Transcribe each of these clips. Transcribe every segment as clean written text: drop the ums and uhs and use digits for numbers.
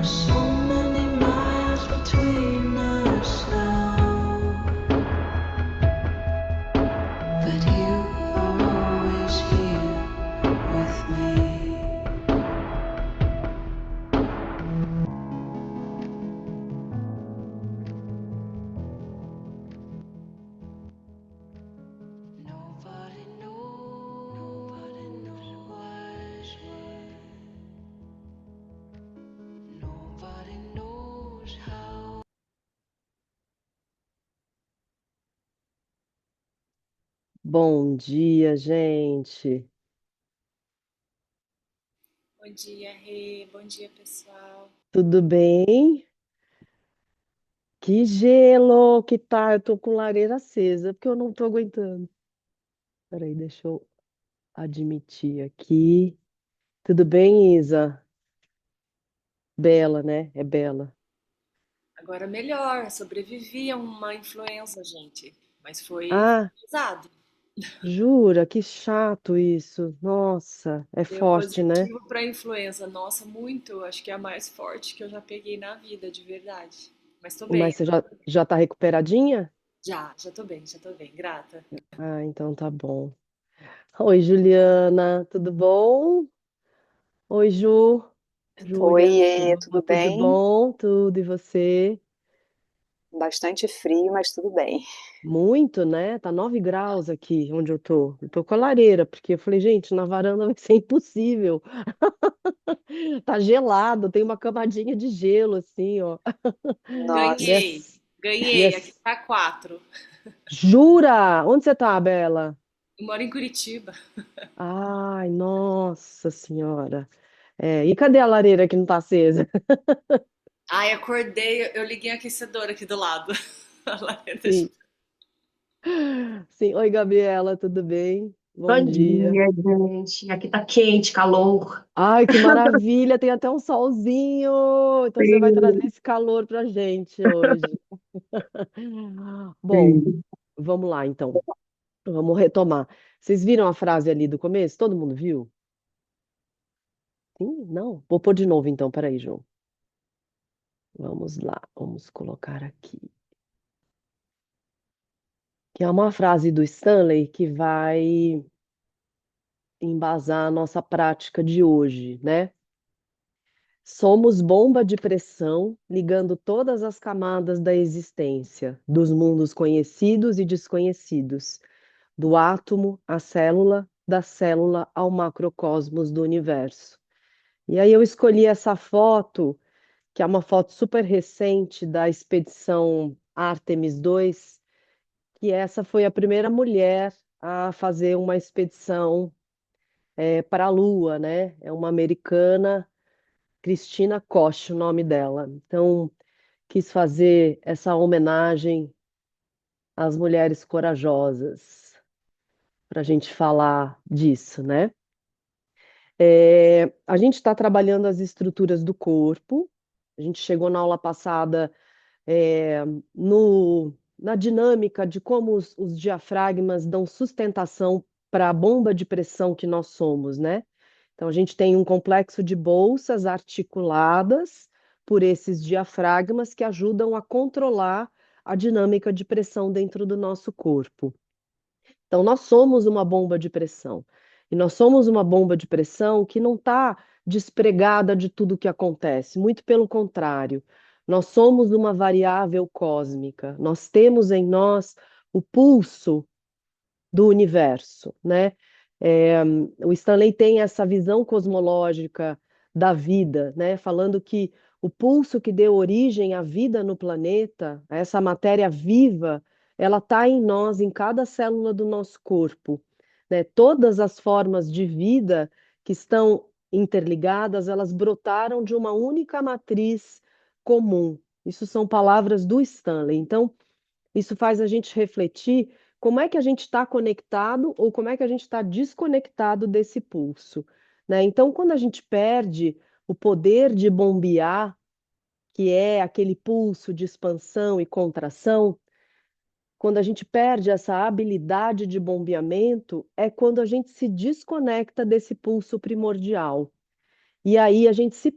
So many miles between us now, but you are always here with me. Nobody knows why. Nobody knows how. Bom dia, gente. Bom dia, Rê. Bom dia, pessoal. Tudo bem? Que gelo que tá. Eu tô com lareira acesa, porque eu não tô aguentando. Peraí, deixa eu admitir aqui. Tudo bem, Isa? Bela, né? É Bela. Agora melhor, sobrevivi a uma influenza, gente, mas foi Ah, pesado. jura? Que chato isso. Nossa, é Deu forte, né? positivo para influenza. Nossa, muito. Acho que é a mais forte que eu já peguei na vida, de verdade. Mas tô bem. Mas você já tá recuperadinha? Já tô bem, grata. Ah, então tá bom. Oi, Juliana, tudo bom? Oi, Ju. Júlia, Oi, tudo tudo bem? bom? Tudo e você? Bastante frio, mas tudo bem. Muito, né? Tá 9 graus aqui onde eu tô. Eu tô com a lareira, porque eu falei, gente, na varanda vai ser impossível. Tá gelado, tem uma camadinha de gelo, assim, ó. Ganhei, Minhas, ganhei. Aqui minhas... tá 4. Jura? Onde você tá, Bela? Eu moro em Curitiba. Ai, nossa senhora. É, e cadê a lareira que não tá acesa? Ai, acordei, eu liguei a aquecedora aqui do lado. A lareira Sim, sim. Oi, Gabriela, tudo bem? Bom Bom dia. dia, gente. Aqui tá quente, calor. Ai, que maravilha! Tem até um solzinho. Então você vai trazer Sim, esse calor pra gente hoje. Bom, sim. vamos lá então. Vamos retomar. Vocês viram a frase ali do começo? Todo mundo viu? Sim? Não? Vou pôr de novo então. Peraí, João. Vamos lá. Vamos colocar aqui. Que é uma frase do Stanley que vai embasar a nossa prática de hoje, né? Somos bomba de pressão ligando todas as camadas da existência, dos mundos conhecidos e desconhecidos, do átomo à célula, da célula ao macrocosmos do universo. E aí eu escolhi essa foto, que é uma foto super recente da expedição Artemis 2, que essa foi a primeira mulher a fazer uma expedição para a Lua, né? É uma americana, Cristina Koch, o nome dela. Então, quis fazer essa homenagem às mulheres corajosas, para a gente falar disso, né? A gente está trabalhando as estruturas do corpo. A gente chegou na aula passada é, na dinâmica de como os diafragmas dão sustentação para a bomba de pressão que nós somos, né? Então, a gente tem um complexo de bolsas articuladas por esses diafragmas que ajudam a controlar a dinâmica de pressão dentro do nosso corpo. Então, nós somos uma bomba de pressão. E nós somos uma bomba de pressão que não está despregada de tudo o que acontece, muito pelo contrário. Nós somos uma variável cósmica. Nós temos em nós o pulso do universo, né? É, o Stanley tem essa visão cosmológica da vida, né? Falando que o pulso que deu origem à vida no planeta, essa matéria viva, ela está em nós, em cada célula do nosso corpo, né? Todas as formas de vida que estão interligadas, elas brotaram de uma única matriz comum. Isso são palavras do Stanley. Então, isso faz a gente refletir como é que a gente está conectado ou como é que a gente está desconectado desse pulso, né? Então, quando a gente perde o poder de bombear, que é aquele pulso de expansão e contração, quando a gente perde essa habilidade de bombeamento, é quando a gente se desconecta desse pulso primordial. E aí a gente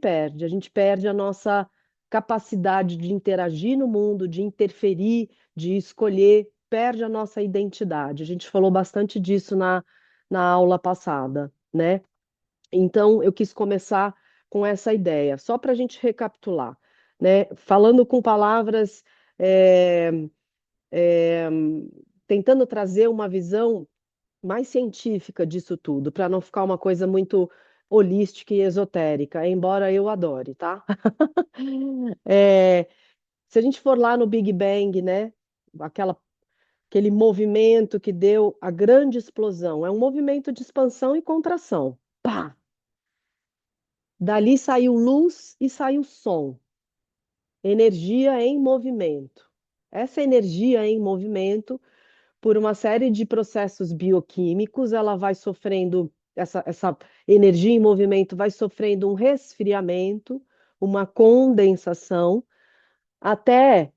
perde a nossa capacidade de interagir no mundo, de interferir, de escolher, perde a nossa identidade. A gente falou bastante disso na aula passada, né? Então, eu quis começar com essa ideia, só para a gente recapitular, né? Falando com palavras, é, é, tentando trazer uma visão mais científica disso tudo, para não ficar uma coisa muito holística e esotérica, embora eu adore, tá? É, se a gente for lá no Big Bang, né? Aquele movimento que deu a grande explosão, é um movimento de expansão e contração. Pá! Dali saiu luz e saiu som, energia em movimento. Essa energia em movimento, por uma série de processos bioquímicos, ela vai sofrendo, essa energia em movimento vai sofrendo um resfriamento, uma condensação, até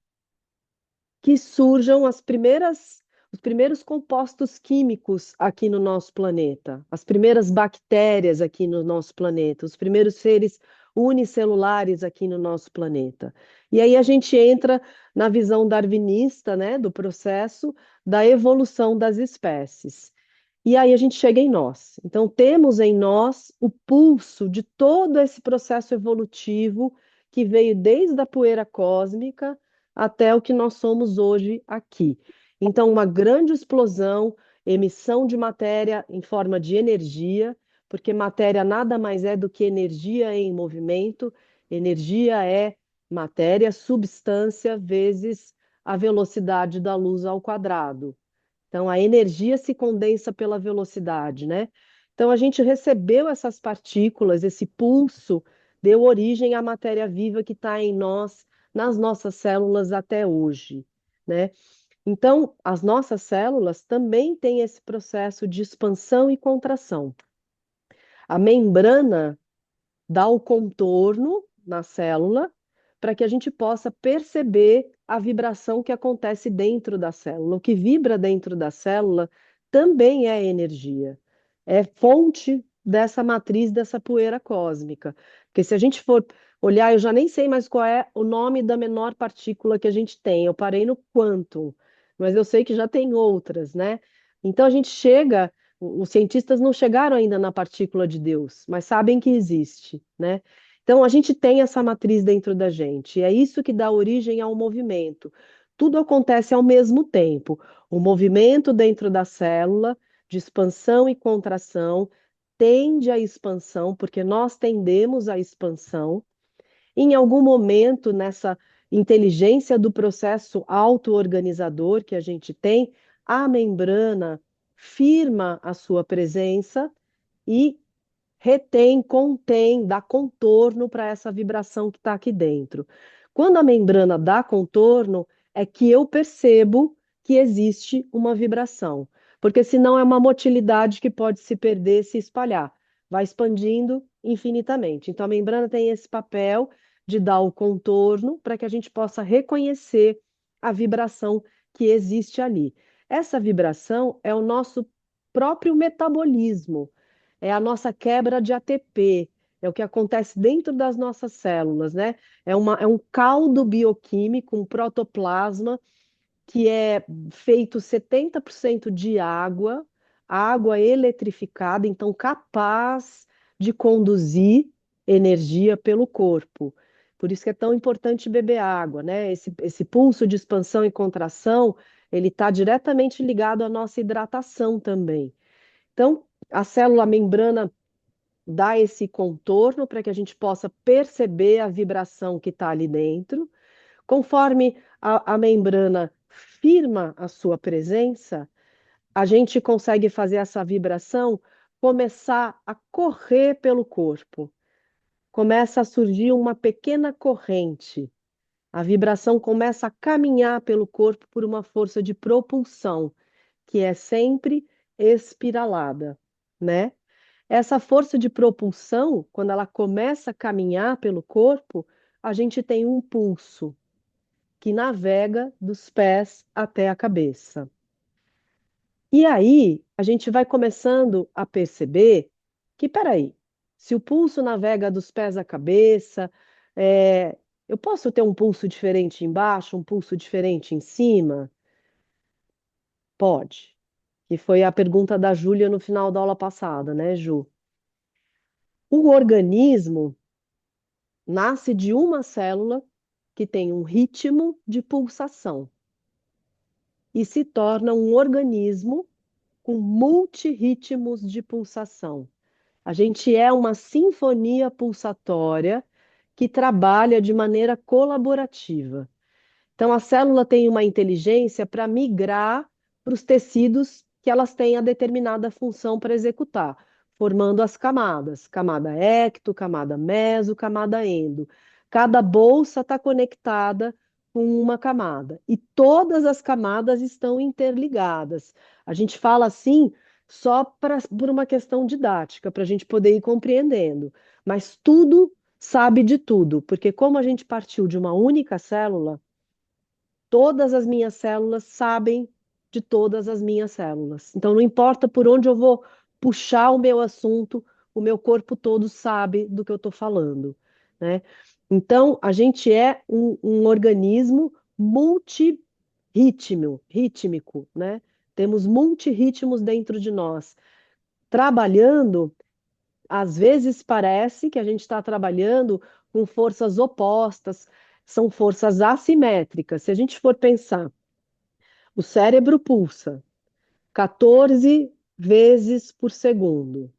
que surjam os primeiros compostos químicos aqui no nosso planeta, as primeiras bactérias aqui no nosso planeta, os primeiros seres unicelulares aqui no nosso planeta. E aí a gente entra na visão darwinista, né, do processo da evolução das espécies. E aí a gente chega em nós. Então, temos em nós o pulso de todo esse processo evolutivo que veio desde a poeira cósmica até o que nós somos hoje aqui. Então, uma grande explosão, emissão de matéria em forma de energia, porque matéria nada mais é do que energia em movimento. Energia é matéria, substância, vezes a velocidade da luz ao quadrado. Então, a energia se condensa pela velocidade, né? Então, a gente recebeu essas partículas, esse pulso deu origem à matéria viva que está em nós, nas nossas células até hoje, né? Então, as nossas células também têm esse processo de expansão e contração. A membrana dá o contorno na célula para que a gente possa perceber a vibração que acontece dentro da célula. O que vibra dentro da célula também é energia, é fonte dessa matriz, dessa poeira cósmica. Porque se a gente for olhar, eu já nem sei mais qual é o nome da menor partícula que a gente tem. Eu parei no quantum, mas eu sei que já tem outras, né? Então a gente chega, os cientistas não chegaram ainda na partícula de Deus, mas sabem que existe, né? Então a gente tem essa matriz dentro da gente, e é isso que dá origem ao movimento. Tudo acontece ao mesmo tempo. O movimento dentro da célula, de expansão e contração, tende à expansão, porque nós tendemos à expansão. Em algum momento, nessa inteligência do processo auto-organizador que a gente tem, a membrana firma a sua presença e retém, contém, dá contorno para essa vibração que está aqui dentro. Quando a membrana dá contorno, é que eu percebo que existe uma vibração, porque senão é uma motilidade que pode se perder, se espalhar, vai expandindo infinitamente. Então a membrana tem esse papel de dar o contorno para que a gente possa reconhecer a vibração que existe ali. Essa vibração é o nosso próprio metabolismo, é a nossa quebra de ATP, é o que acontece dentro das nossas células, né? É um caldo bioquímico, um protoplasma que é feito 70% de água, água eletrificada, então capaz de conduzir energia pelo corpo. Por isso que é tão importante beber água, né? Esse pulso de expansão e contração, ele está diretamente ligado à nossa hidratação também. Então, a célula membrana dá esse contorno para que a gente possa perceber a vibração que está ali dentro. Conforme a membrana firma a sua presença, a gente consegue fazer essa vibração começar a correr pelo corpo. Começa a surgir uma pequena corrente. A vibração começa a caminhar pelo corpo por uma força de propulsão, que é sempre espiralada, né? Essa força de propulsão, quando ela começa a caminhar pelo corpo, a gente tem um pulso que navega dos pés até a cabeça. E aí, a gente vai começando a perceber que, peraí, Se o pulso navega dos pés à cabeça, é, eu posso ter um pulso diferente embaixo, um pulso diferente em cima? Pode. Que foi a pergunta da Júlia no final da aula passada, né, Ju? O organismo nasce de uma célula que tem um ritmo de pulsação e se torna um organismo com multirritmos de pulsação. A gente é uma sinfonia pulsatória que trabalha de maneira colaborativa. Então, a célula tem uma inteligência para migrar para os tecidos que elas têm a determinada função para executar, formando as camadas, camada ecto, camada meso, camada endo. Cada bolsa está conectada com uma camada e todas as camadas estão interligadas. A gente fala assim só por uma questão didática, para a gente poder ir compreendendo, mas tudo sabe de tudo, porque como a gente partiu de uma única célula, todas as minhas células sabem de todas as minhas células. Então, não importa por onde eu vou puxar o meu assunto, o meu corpo todo sabe do que eu estou falando, né? Então, a gente é um organismo rítmico, né? Temos multirritmos dentro de nós. Trabalhando, às vezes parece que a gente está trabalhando com forças opostas, são forças assimétricas. Se a gente for pensar, o cérebro pulsa 14 vezes por segundo.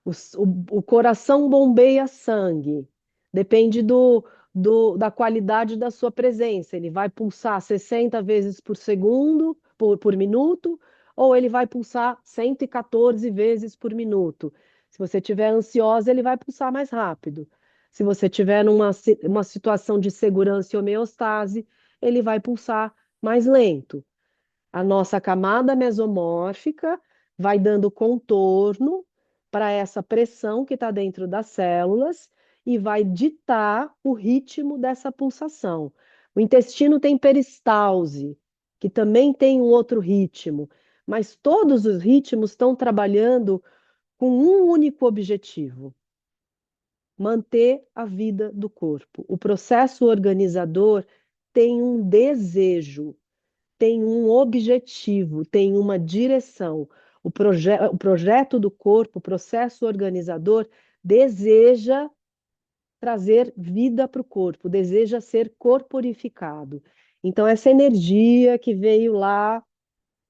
O coração bombeia sangue. Depende da qualidade da sua presença. Ele vai pulsar 60 vezes por segundo, por minuto, ou ele vai pulsar 114 vezes por minuto. Se você estiver ansiosa, ele vai pulsar mais rápido. Se você estiver uma situação de segurança e homeostase, ele vai pulsar mais lento. A nossa camada mesomórfica vai dando contorno para essa pressão que está dentro das células e vai ditar o ritmo dessa pulsação. O intestino tem peristalse, que também tem um outro ritmo, mas todos os ritmos estão trabalhando com um único objetivo: manter a vida do corpo. O processo organizador tem um desejo, tem um objetivo, tem uma direção. O projeto do corpo, o processo organizador, deseja trazer vida para o corpo, deseja ser corporificado. Então, essa energia que veio lá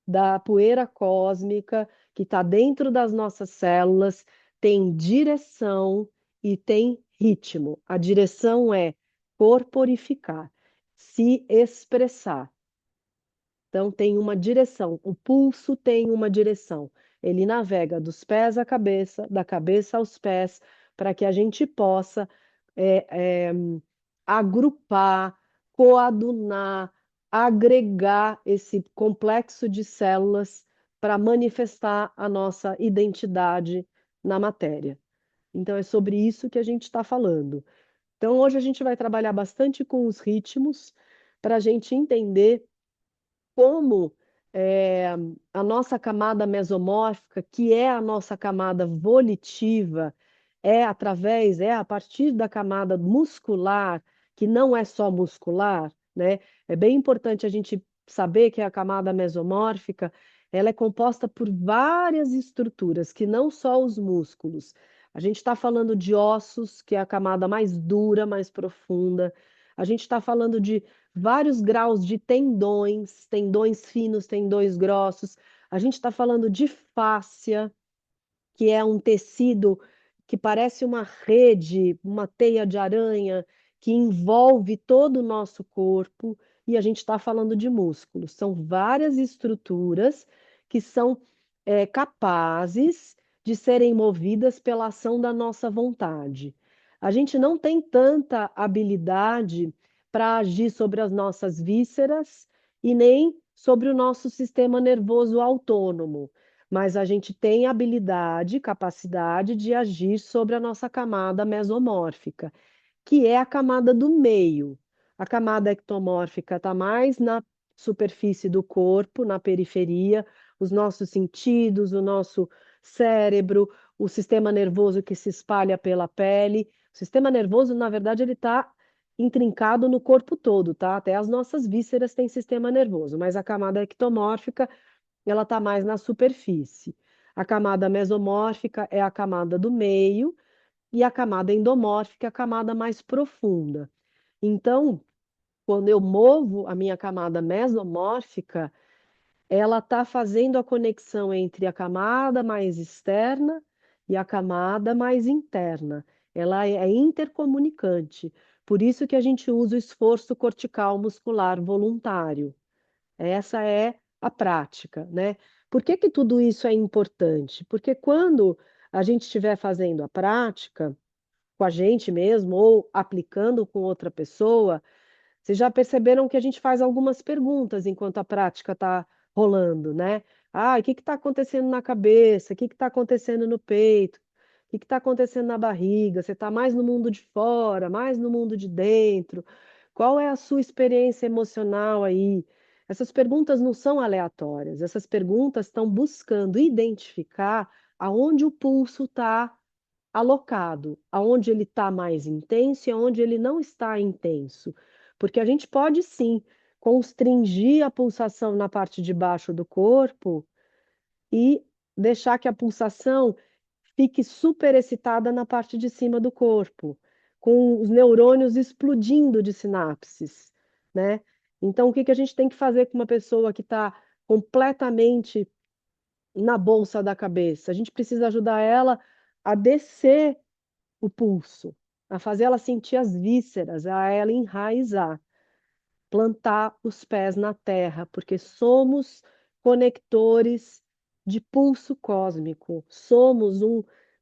da poeira cósmica, que está dentro das nossas células, tem direção e tem ritmo. A direção é corporificar, se expressar. Então, tem uma direção, o pulso tem uma direção. Ele navega dos pés à cabeça, da cabeça aos pés, para que a gente possa é, é, agrupar, coadunar, agregar esse complexo de células para manifestar a nossa identidade na matéria. Então, é sobre isso que a gente está falando. Então, hoje a gente vai trabalhar bastante com os ritmos para a gente entender como é, a nossa camada mesomórfica, que é a nossa camada volitiva, é a partir da camada muscular, que não é só muscular, né? É bem importante a gente saber que a camada mesomórfica, ela é composta por várias estruturas, que não só os músculos. A gente está falando de ossos, que é a camada mais dura, mais profunda. A gente está falando de vários graus de tendões, tendões finos, tendões grossos. A gente está falando de fáscia, que é um tecido que parece uma rede, uma teia de aranha, que envolve todo o nosso corpo, e a gente está falando de músculos. São várias estruturas que são capazes de serem movidas pela ação da nossa vontade. A gente não tem tanta habilidade para agir sobre as nossas vísceras e nem sobre o nosso sistema nervoso autônomo, mas a gente tem habilidade, capacidade de agir sobre a nossa camada mesomórfica, que é a camada do meio. A camada ectomórfica está mais na superfície do corpo, na periferia, os nossos sentidos, o nosso cérebro, o sistema nervoso que se espalha pela pele. O sistema nervoso, na verdade, ele está intrincado no corpo todo, tá? Até as nossas vísceras têm sistema nervoso, mas a camada ectomórfica, ela está mais na superfície. A camada mesomórfica é a camada do meio e a camada endomórfica é a camada mais profunda. Então, quando eu movo a minha camada mesomórfica, ela está fazendo a conexão entre a camada mais externa e a camada mais interna. Ela é intercomunicante. Por isso que a gente usa o esforço cortical muscular voluntário. Essa é a prática, né? Por que que tudo isso é importante? Porque quando a gente estiver fazendo a prática com a gente mesmo ou aplicando com outra pessoa, vocês já perceberam que a gente faz algumas perguntas enquanto a prática está rolando, né? Ah, o que está acontecendo na cabeça? O que está acontecendo no peito? O que está acontecendo na barriga? Você está mais no mundo de fora, mais no mundo de dentro? Qual é a sua experiência emocional aí? Essas perguntas não são aleatórias, essas perguntas estão buscando identificar aonde o pulso está alocado, aonde ele está mais intenso e aonde ele não está intenso. Porque a gente pode sim constringir a pulsação na parte de baixo do corpo e deixar que a pulsação fique super excitada na parte de cima do corpo, com os neurônios explodindo de sinapses, né? Então, o que que a gente tem que fazer com uma pessoa que está completamente na bolsa da cabeça? A gente precisa ajudar ela a descer o pulso, a fazer ela sentir as vísceras, a ela enraizar, plantar os pés na terra, porque somos conectores de pulso cósmico, somos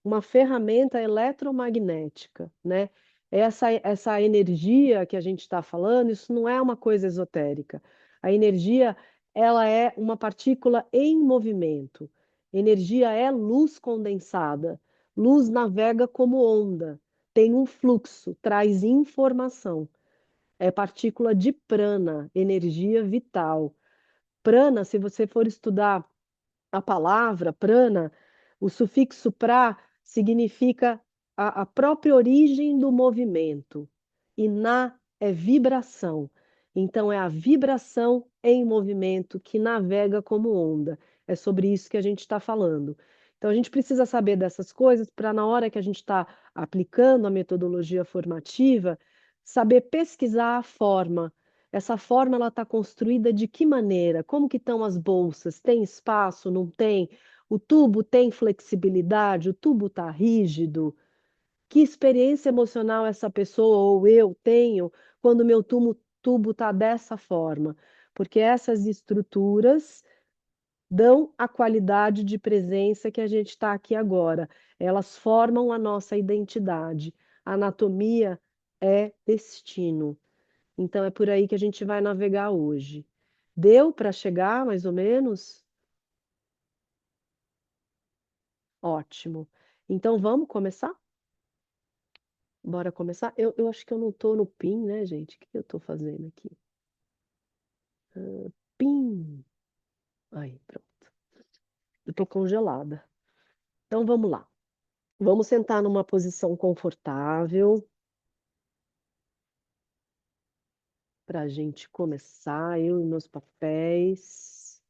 uma ferramenta eletromagnética, né? Essa energia que a gente está falando, isso não é uma coisa esotérica. A energia, ela é uma partícula em movimento. Energia é luz condensada. Luz navega como onda, tem um fluxo, traz informação. É partícula de prana, energia vital. Prana, se você for estudar a palavra prana, o sufixo pra significa a própria origem do movimento. E na é vibração. Então, é a vibração em movimento que navega como onda. É sobre isso que a gente está falando. Então, a gente precisa saber dessas coisas para, na hora que a gente está aplicando a metodologia formativa, saber pesquisar a forma. Essa forma ela está construída de que maneira? Como que estão as bolsas? Tem espaço? Não tem? O tubo tem flexibilidade? O tubo está rígido? Que experiência emocional essa pessoa ou eu tenho quando meu tubo está dessa forma? Porque essas estruturas dão a qualidade de presença que a gente está aqui agora. Elas formam a nossa identidade. A anatomia é destino. Então é por aí que a gente vai navegar hoje. Deu para chegar, mais ou menos? Ótimo. Então vamos começar? Bora começar? Eu acho que eu não estou no PIN, né, gente? O que eu estou fazendo aqui? PIN. Aí, pronto. Eu estou congelada. Então vamos lá. Vamos sentar numa posição confortável para a gente começar. Eu e meus papéis.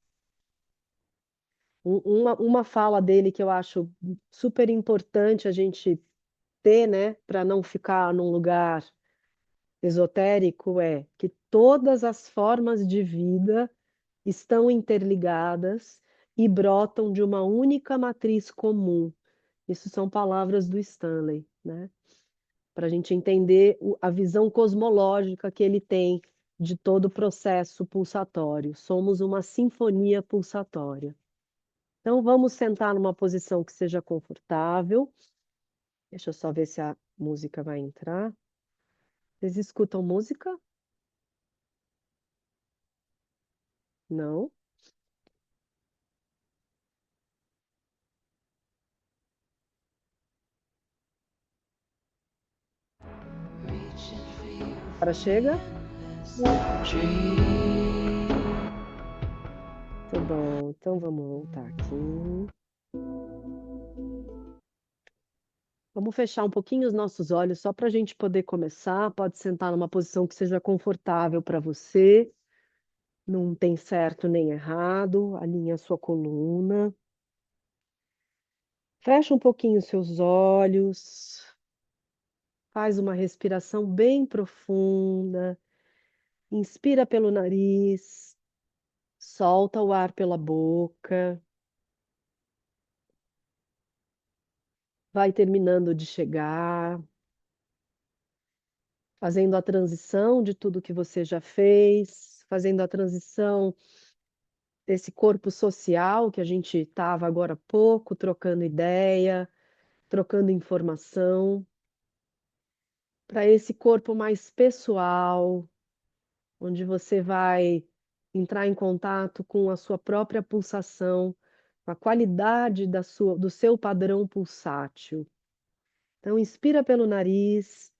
Uma fala dele que eu acho super importante a gente ter, né, para não ficar num lugar esotérico, é que todas as formas de vida estão interligadas e brotam de uma única matriz comum. Isso são palavras do Stanley, né? Para a gente entender a visão cosmológica que ele tem de todo o processo pulsatório. Somos uma sinfonia pulsatória. Então, vamos sentar numa posição que seja confortável. Deixa eu só ver se a música vai entrar. Vocês escutam música? Não? reaching for you Para from chega? endless dream. Tá bom, então vamos voltar aqui. Vamos fechar um pouquinho os nossos olhos só para a gente poder começar. Pode sentar numa posição que seja confortável para você. Não tem certo nem errado. Alinha a sua coluna. Fecha um pouquinho os seus olhos. Faz uma respiração bem profunda. Inspira pelo nariz. Solta o ar pela boca. Vai terminando de chegar. Fazendo a transição de tudo que você já fez. Fazendo a transição desse corpo social que a gente estava agora há pouco, trocando ideia, trocando informação, para esse corpo mais pessoal, onde você vai entrar em contato com a sua própria pulsação, com a qualidade do seu padrão pulsátil. Então, inspira pelo nariz,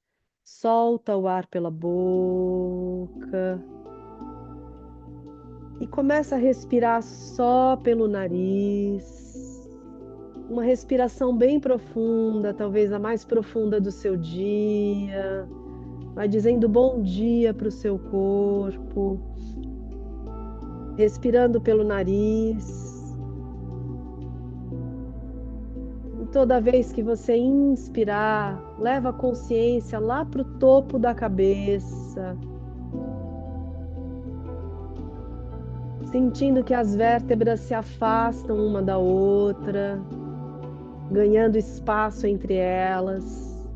solta o ar pela boca. E começa a respirar só pelo nariz. Uma respiração bem profunda, talvez a mais profunda do seu dia. Vai dizendo bom dia para o seu corpo. Respirando pelo nariz. E toda vez que você inspirar, leva a consciência lá para o topo da cabeça. Sentindo que as vértebras se afastam uma da outra, ganhando espaço entre elas.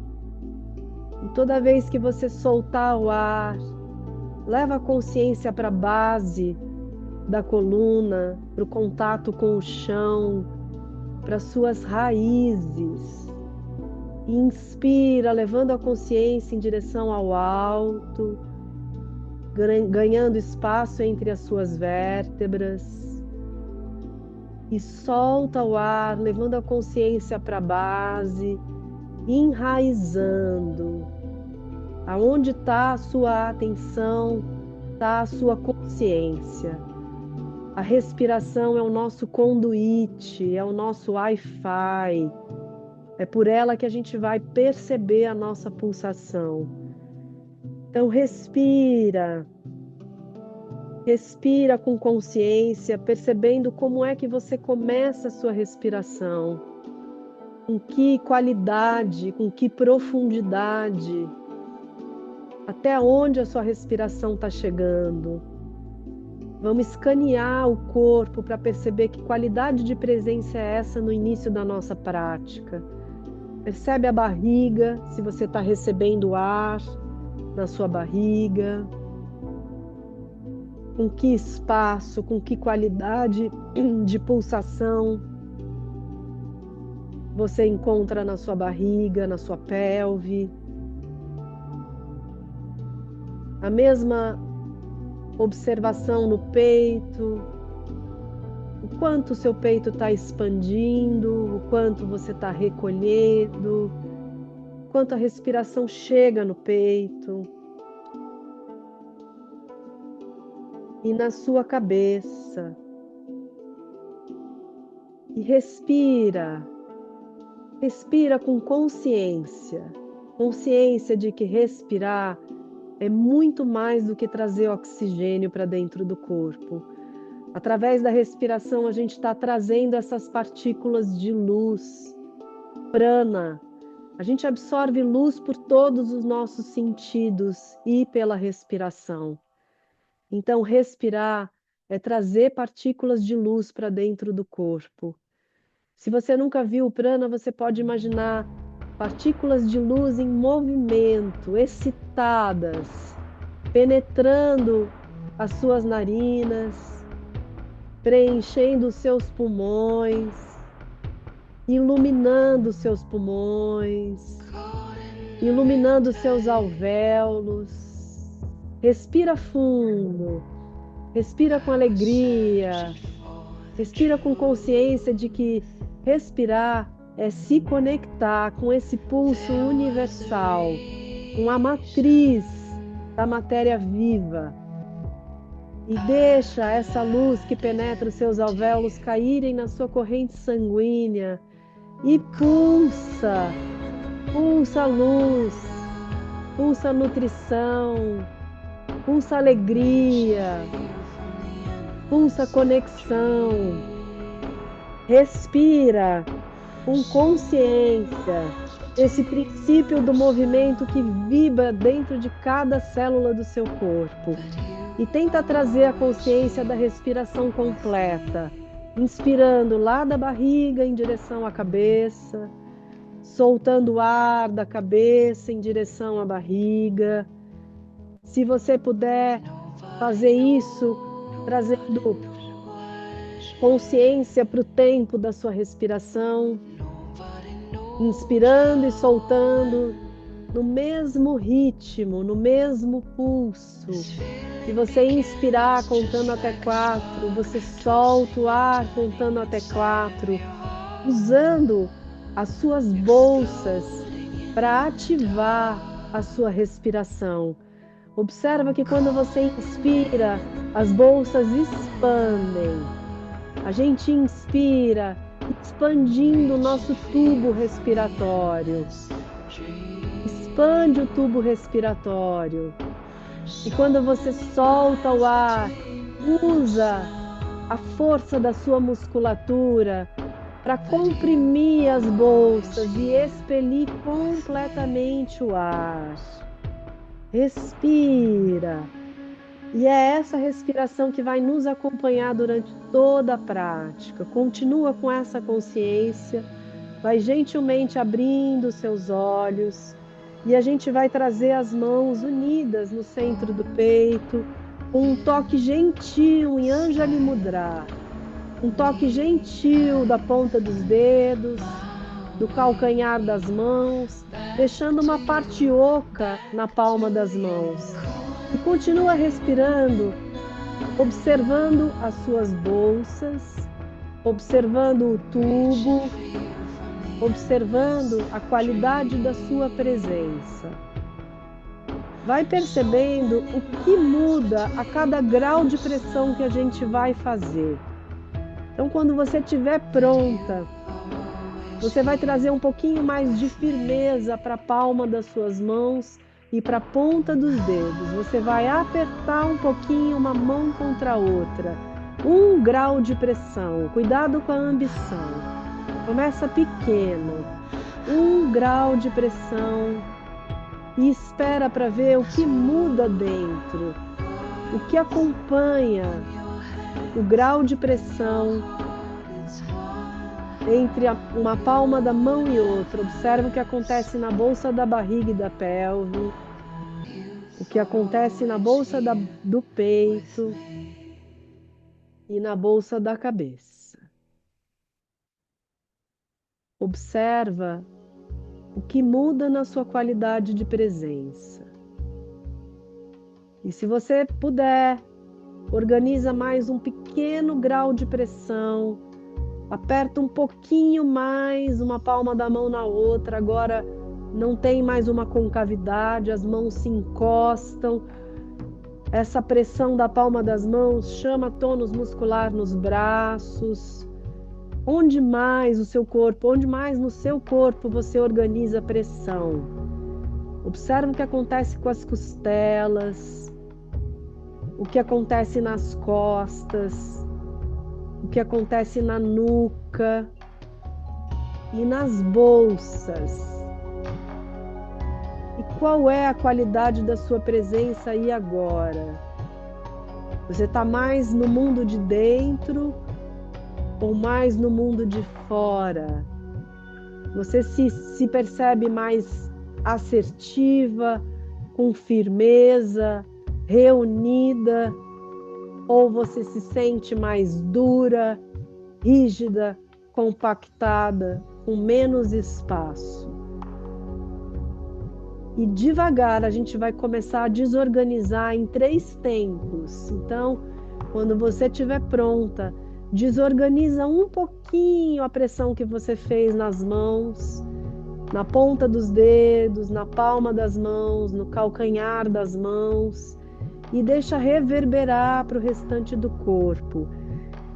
E toda vez que você soltar o ar, leva a consciência para a base da coluna, para o contato com o chão, para suas raízes. E inspira, levando a consciência em direção ao alto, ganhando espaço entre as suas vértebras. E solta o ar, levando a consciência para a base, enraizando. Aonde está a sua atenção, está a sua consciência. A respiração é o nosso conduíte, é o nosso Wi-Fi. É por ela que a gente vai perceber a nossa pulsação. Então respira com consciência, percebendo como é que você começa a sua respiração, com que qualidade, com que profundidade, até onde a sua respiração está chegando. Vamos escanear o corpo para perceber que qualidade de presença é essa no início da nossa prática. Percebe a barriga, se você está recebendo ar na sua barriga, com que espaço, com que qualidade de pulsação você encontra na sua barriga, na sua pelve. A mesma observação no peito, o quanto o seu peito está expandindo, o quanto você está recolhendo, quanto a respiração chega no peito e na sua cabeça. E respira com consciência de que respirar é muito mais do que trazer oxigênio para dentro do corpo. Através da respiração a gente está trazendo essas partículas de luz, prana. A gente absorve luz por todos os nossos sentidos e pela respiração. Então, respirar é trazer partículas de luz para dentro do corpo. Se você nunca viu o prana, você pode imaginar partículas de luz em movimento, excitadas, penetrando as suas narinas, preenchendo os seus pulmões, iluminando os seus pulmões, iluminando os seus alvéolos. Respira fundo, respira com alegria, respira com consciência de que respirar é se conectar com esse pulso universal, com a matriz da matéria viva. E deixa essa luz que penetra os seus alvéolos caírem na sua corrente sanguínea e pulsa Pulsa luz, pulsa nutrição, pulsa alegria, pulsa conexão. Respira com consciência esse princípio do movimento que vibra dentro de cada célula do seu corpo. E tenta trazer a consciência da respiração completa, inspirando lá da barriga em direção à cabeça, soltando o ar da cabeça em direção à barriga. Se você puder fazer isso, trazendo consciência para o tempo da sua respiração, inspirando e soltando no mesmo ritmo, no mesmo pulso. Se você inspirar contando até 4, você solta o ar contando até 4, usando as suas bolsas para ativar a sua respiração. Observa que quando você inspira, as bolsas expandem. A gente inspira, expandindo o nosso tubo respiratório. Expande o tubo respiratório. E quando você solta o ar, usa a força da sua musculatura para comprimir as bolsas e expelir completamente o ar. Respira. E é essa respiração que vai nos acompanhar durante toda a prática. Continua com essa consciência, vai gentilmente abrindo seus olhos e a gente vai trazer as mãos unidas no centro do peito, com um toque gentil em Anjali Mudra. Um toque gentil da ponta dos dedos, do calcanhar das mãos, deixando uma parte oca na palma das mãos. E continua respirando, observando as suas bolsas, observando o tubo, observando a qualidade da sua presença. Vai percebendo o que muda a cada grau de pressão que a gente vai fazer. Então, quando você estiver pronta, você vai trazer um pouquinho mais de firmeza para a palma das suas mãos e para a ponta dos dedos. Você vai apertar um pouquinho uma mão contra a outra. 1 grau de pressão. Cuidado com a ambição. Começa pequeno. 1 grau de pressão. E espera para ver o que muda dentro. O que acompanha o grau de pressão entre uma palma da mão e outra. Observa o que acontece na bolsa da barriga e da pelve, o que acontece na bolsa do peito e na bolsa da cabeça. Observa o que muda na sua qualidade de presença. E se você puder, organiza mais um pequeno grau de pressão. Aperta um pouquinho mais uma palma da mão na outra. Agora não tem mais uma concavidade, as mãos se encostam. Essa pressão da palma das mãos chama tônus muscular nos braços. Onde mais no seu corpo você organiza pressão? Observa o que acontece com as costelas, o que acontece nas costas, o que acontece na nuca e nas bolsas. E qual é a qualidade da sua presença aí agora? Você está mais no mundo de dentro ou mais no mundo de fora? Você se percebe mais assertiva, com firmeza, reunida? Ou você se sente mais dura, rígida, compactada, com menos espaço? E devagar a gente vai começar a desorganizar em 3 tempos. Então, quando você estiver pronta, desorganiza um pouquinho a pressão que você fez nas mãos, na ponta dos dedos, na palma das mãos, no calcanhar das mãos, e deixa reverberar para o restante do corpo.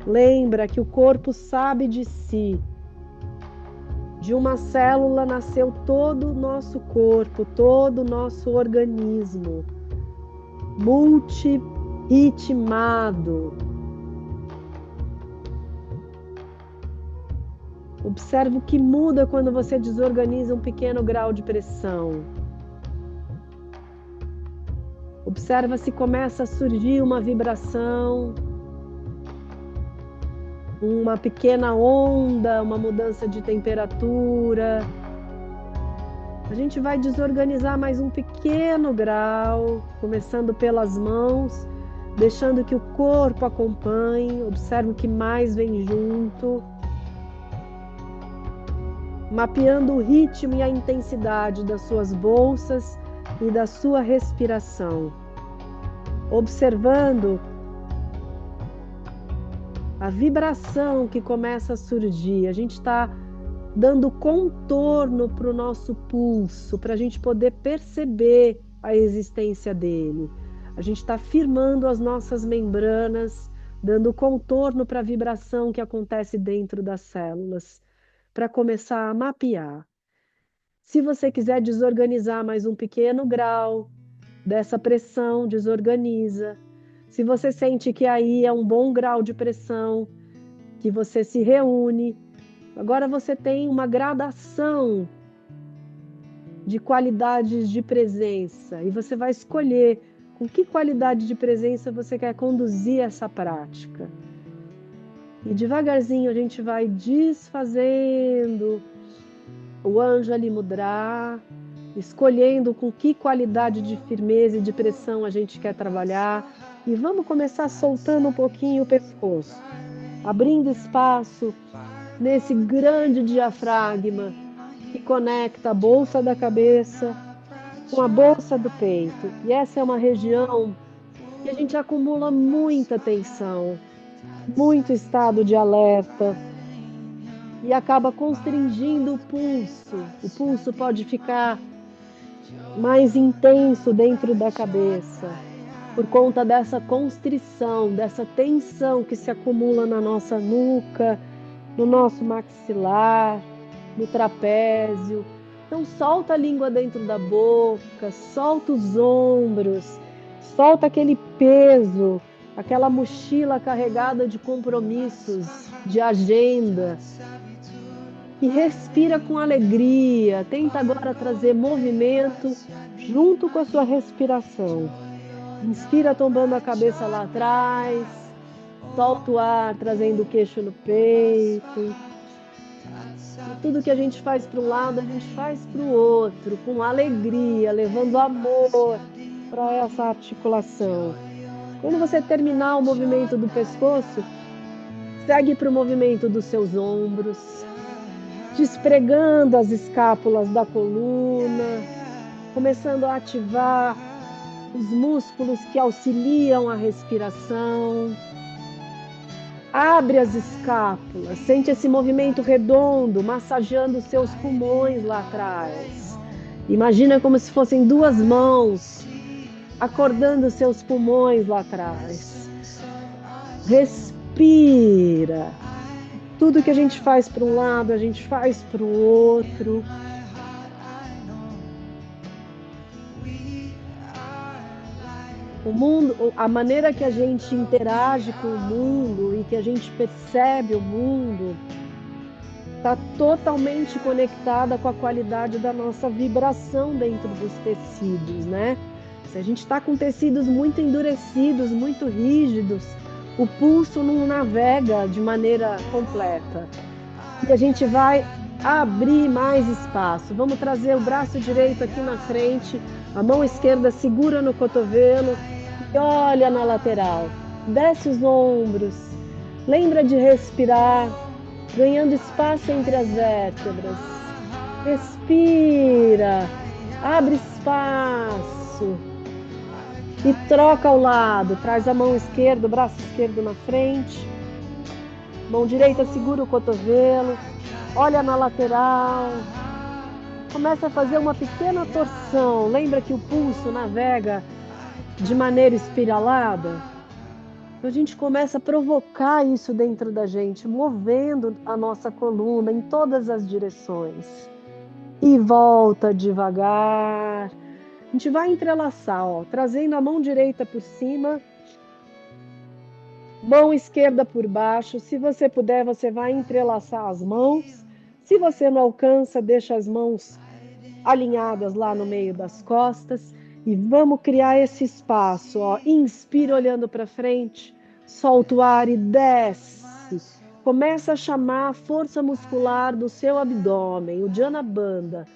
Lembra que o corpo sabe de si. De uma célula nasceu todo o nosso corpo, todo o nosso organismo, multirritmado. Observe o que muda quando você desorganiza um pequeno grau de pressão. Observa se começa a surgir uma vibração, uma pequena onda, uma mudança de temperatura. A gente vai desorganizar mais um pequeno grau, começando pelas mãos, deixando que o corpo acompanhe. Observe o que mais vem junto. Mapeando o ritmo e a intensidade das suas bolsas e da sua respiração. Observando a vibração que começa a surgir. A gente está dando contorno para o nosso pulso, para a gente poder perceber a existência dele. A gente está firmando as nossas membranas, dando contorno para a vibração que acontece dentro das células, para começar a mapear. Se você quiser desorganizar mais um pequeno grau dessa pressão, desorganiza. Se você sente que aí é um bom grau de pressão, que você se reúne. Agora você tem uma gradação de qualidades de presença e você vai escolher com que qualidade de presença você quer conduzir essa prática. E devagarzinho a gente vai desfazendo o Anjali Mudra, escolhendo com que qualidade de firmeza e de pressão a gente quer trabalhar. E vamos começar soltando um pouquinho o pescoço, abrindo espaço nesse grande diafragma que conecta a bolsa da cabeça com a bolsa do peito. E essa é uma região que a gente acumula muita tensão, muito estado de alerta e acaba constringindo o pulso. O pulso pode ficar mais intenso dentro da cabeça por conta dessa constrição, dessa tensão que se acumula na nossa nuca, no nosso maxilar, no trapézio. Então solta a língua dentro da boca, solta os ombros, solta aquele peso, aquela mochila carregada de compromissos, de agenda. E respira com alegria. Tenta agora trazer movimento junto com a sua respiração. Inspira tombando a cabeça lá atrás. Solta o ar, trazendo o queixo no peito. E tudo que a gente faz para um lado, a gente faz para o outro, com alegria, levando amor para essa articulação. Quando você terminar o movimento do pescoço, segue para o movimento dos seus ombros, despregando as escápulas da coluna, começando a ativar os músculos que auxiliam a respiração. Abre as escápulas, sente esse movimento redondo, massageando os seus pulmões lá atrás. Imagina como se fossem duas mãos, acordando os seus pulmões lá atrás. Respira. Tudo que a gente faz para um lado, a gente faz para o outro. O mundo, a maneira que a gente interage com o mundo e que a gente percebe o mundo está totalmente conectada com a qualidade da nossa vibração dentro dos tecidos, né? Se a gente está com tecidos muito endurecidos, muito rígidos, o pulso não navega de maneira completa. E a gente vai abrir mais espaço. Vamos trazer o braço direito aqui na frente, a mão esquerda segura no cotovelo e olha na lateral. Desce os ombros. Lembra de respirar, ganhando espaço entre as vértebras. Respira, abre espaço. E troca ao lado, traz a mão esquerda, o braço esquerdo na frente. Mão direita segura o cotovelo, olha na lateral. Começa a fazer uma pequena torção. Lembra que o pulso navega de maneira espiralada? A gente começa a provocar isso dentro da gente, movendo a nossa coluna em todas as direções. E volta devagar. A gente vai entrelaçar, ó, trazendo a mão direita por cima, mão esquerda por baixo. Se você puder, você vai entrelaçar as mãos. Se você não alcança, deixa as mãos alinhadas lá no meio das costas. E vamos criar esse espaço, ó. Inspira olhando para frente, solta o ar e desce. Começa a chamar a força muscular do seu abdômen, o Dhyana Bandha.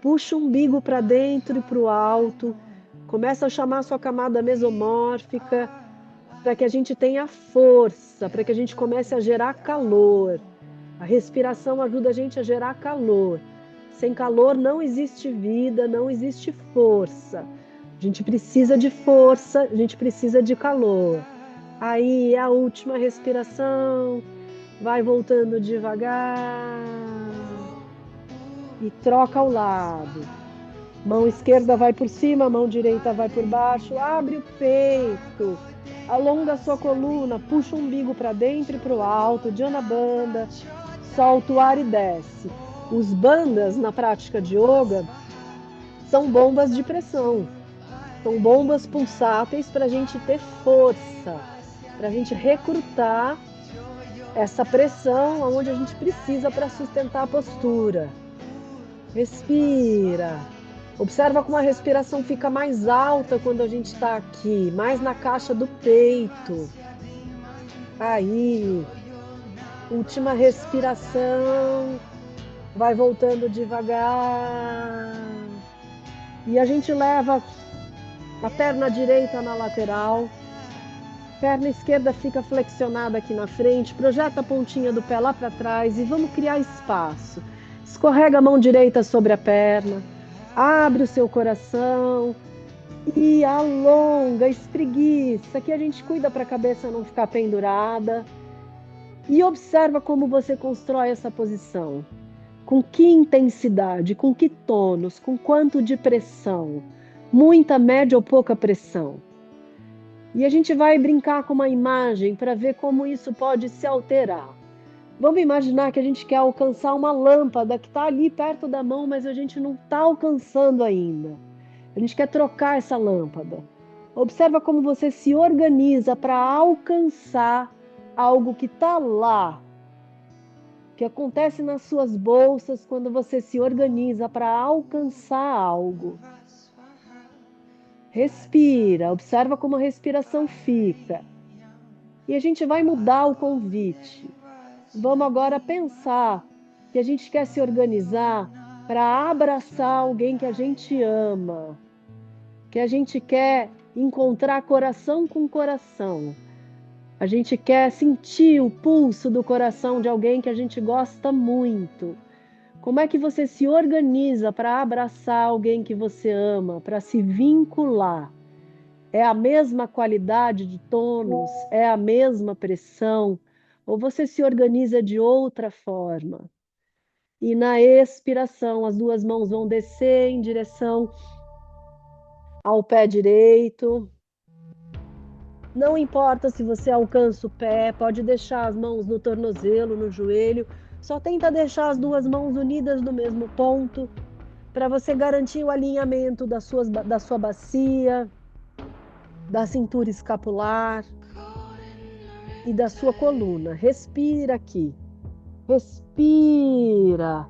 Puxa o umbigo para dentro e para o alto. Começa a chamar a sua camada mesomórfica para que a gente tenha força, para que a gente comece a gerar calor. A respiração ajuda a gente a gerar calor. Sem calor não existe vida, não existe força. A gente precisa de força, a gente precisa de calor. Aí a última respiração, vai voltando devagar e troca ao lado. Mão esquerda vai por cima, mão direita vai por baixo, abre o peito, alonga a sua coluna, puxa o umbigo para dentro e para o alto, Dhyana Bandha, solta o ar e desce. Os bandhas na prática de yoga são bombas de pressão. São bombas pulsáteis para a gente ter força, para a gente recrutar essa pressão onde a gente precisa para sustentar a postura. Respira. Observa como a respiração fica mais alta quando a gente está aqui, mais na caixa do peito. Aí, última respiração. Vai voltando devagar. E a gente leva a perna direita na lateral, perna esquerda fica flexionada aqui na frente, projeta a pontinha do pé lá para trás e vamos criar espaço. Escorrega a mão direita sobre a perna, abre o seu coração e alonga, espreguiça. Aqui a gente cuida para a cabeça não ficar pendurada e observa como você constrói essa posição. Com que intensidade, com que tônus, com quanto de pressão. Muita, média ou pouca pressão. E a gente vai brincar com uma imagem para ver como isso pode se alterar. Vamos imaginar que a gente quer alcançar uma lâmpada que está ali perto da mão, mas a gente não está alcançando ainda. A gente quer trocar essa lâmpada. Observa como você se organiza para alcançar algo que está lá, que acontece nas suas bolsas quando você se organiza para alcançar algo. Respira, observa como a respiração fica. E a gente vai mudar o convite. Vamos agora pensar que a gente quer se organizar para abraçar alguém que a gente ama, que a gente quer encontrar coração com coração. A gente quer sentir o pulso do coração de alguém que a gente gosta muito. Como é que você se organiza para abraçar alguém que você ama, para se vincular? É a mesma qualidade de tônus? É a mesma pressão? Ou você se organiza de outra forma? E na expiração, as duas mãos vão descer em direção ao pé direito. Não importa se você alcança o pé, pode deixar as mãos no tornozelo, no joelho. Só tenta deixar as duas mãos unidas no mesmo ponto, para você garantir o alinhamento da sua bacia, da cintura escapular e da sua coluna. Respira aqui. Respira.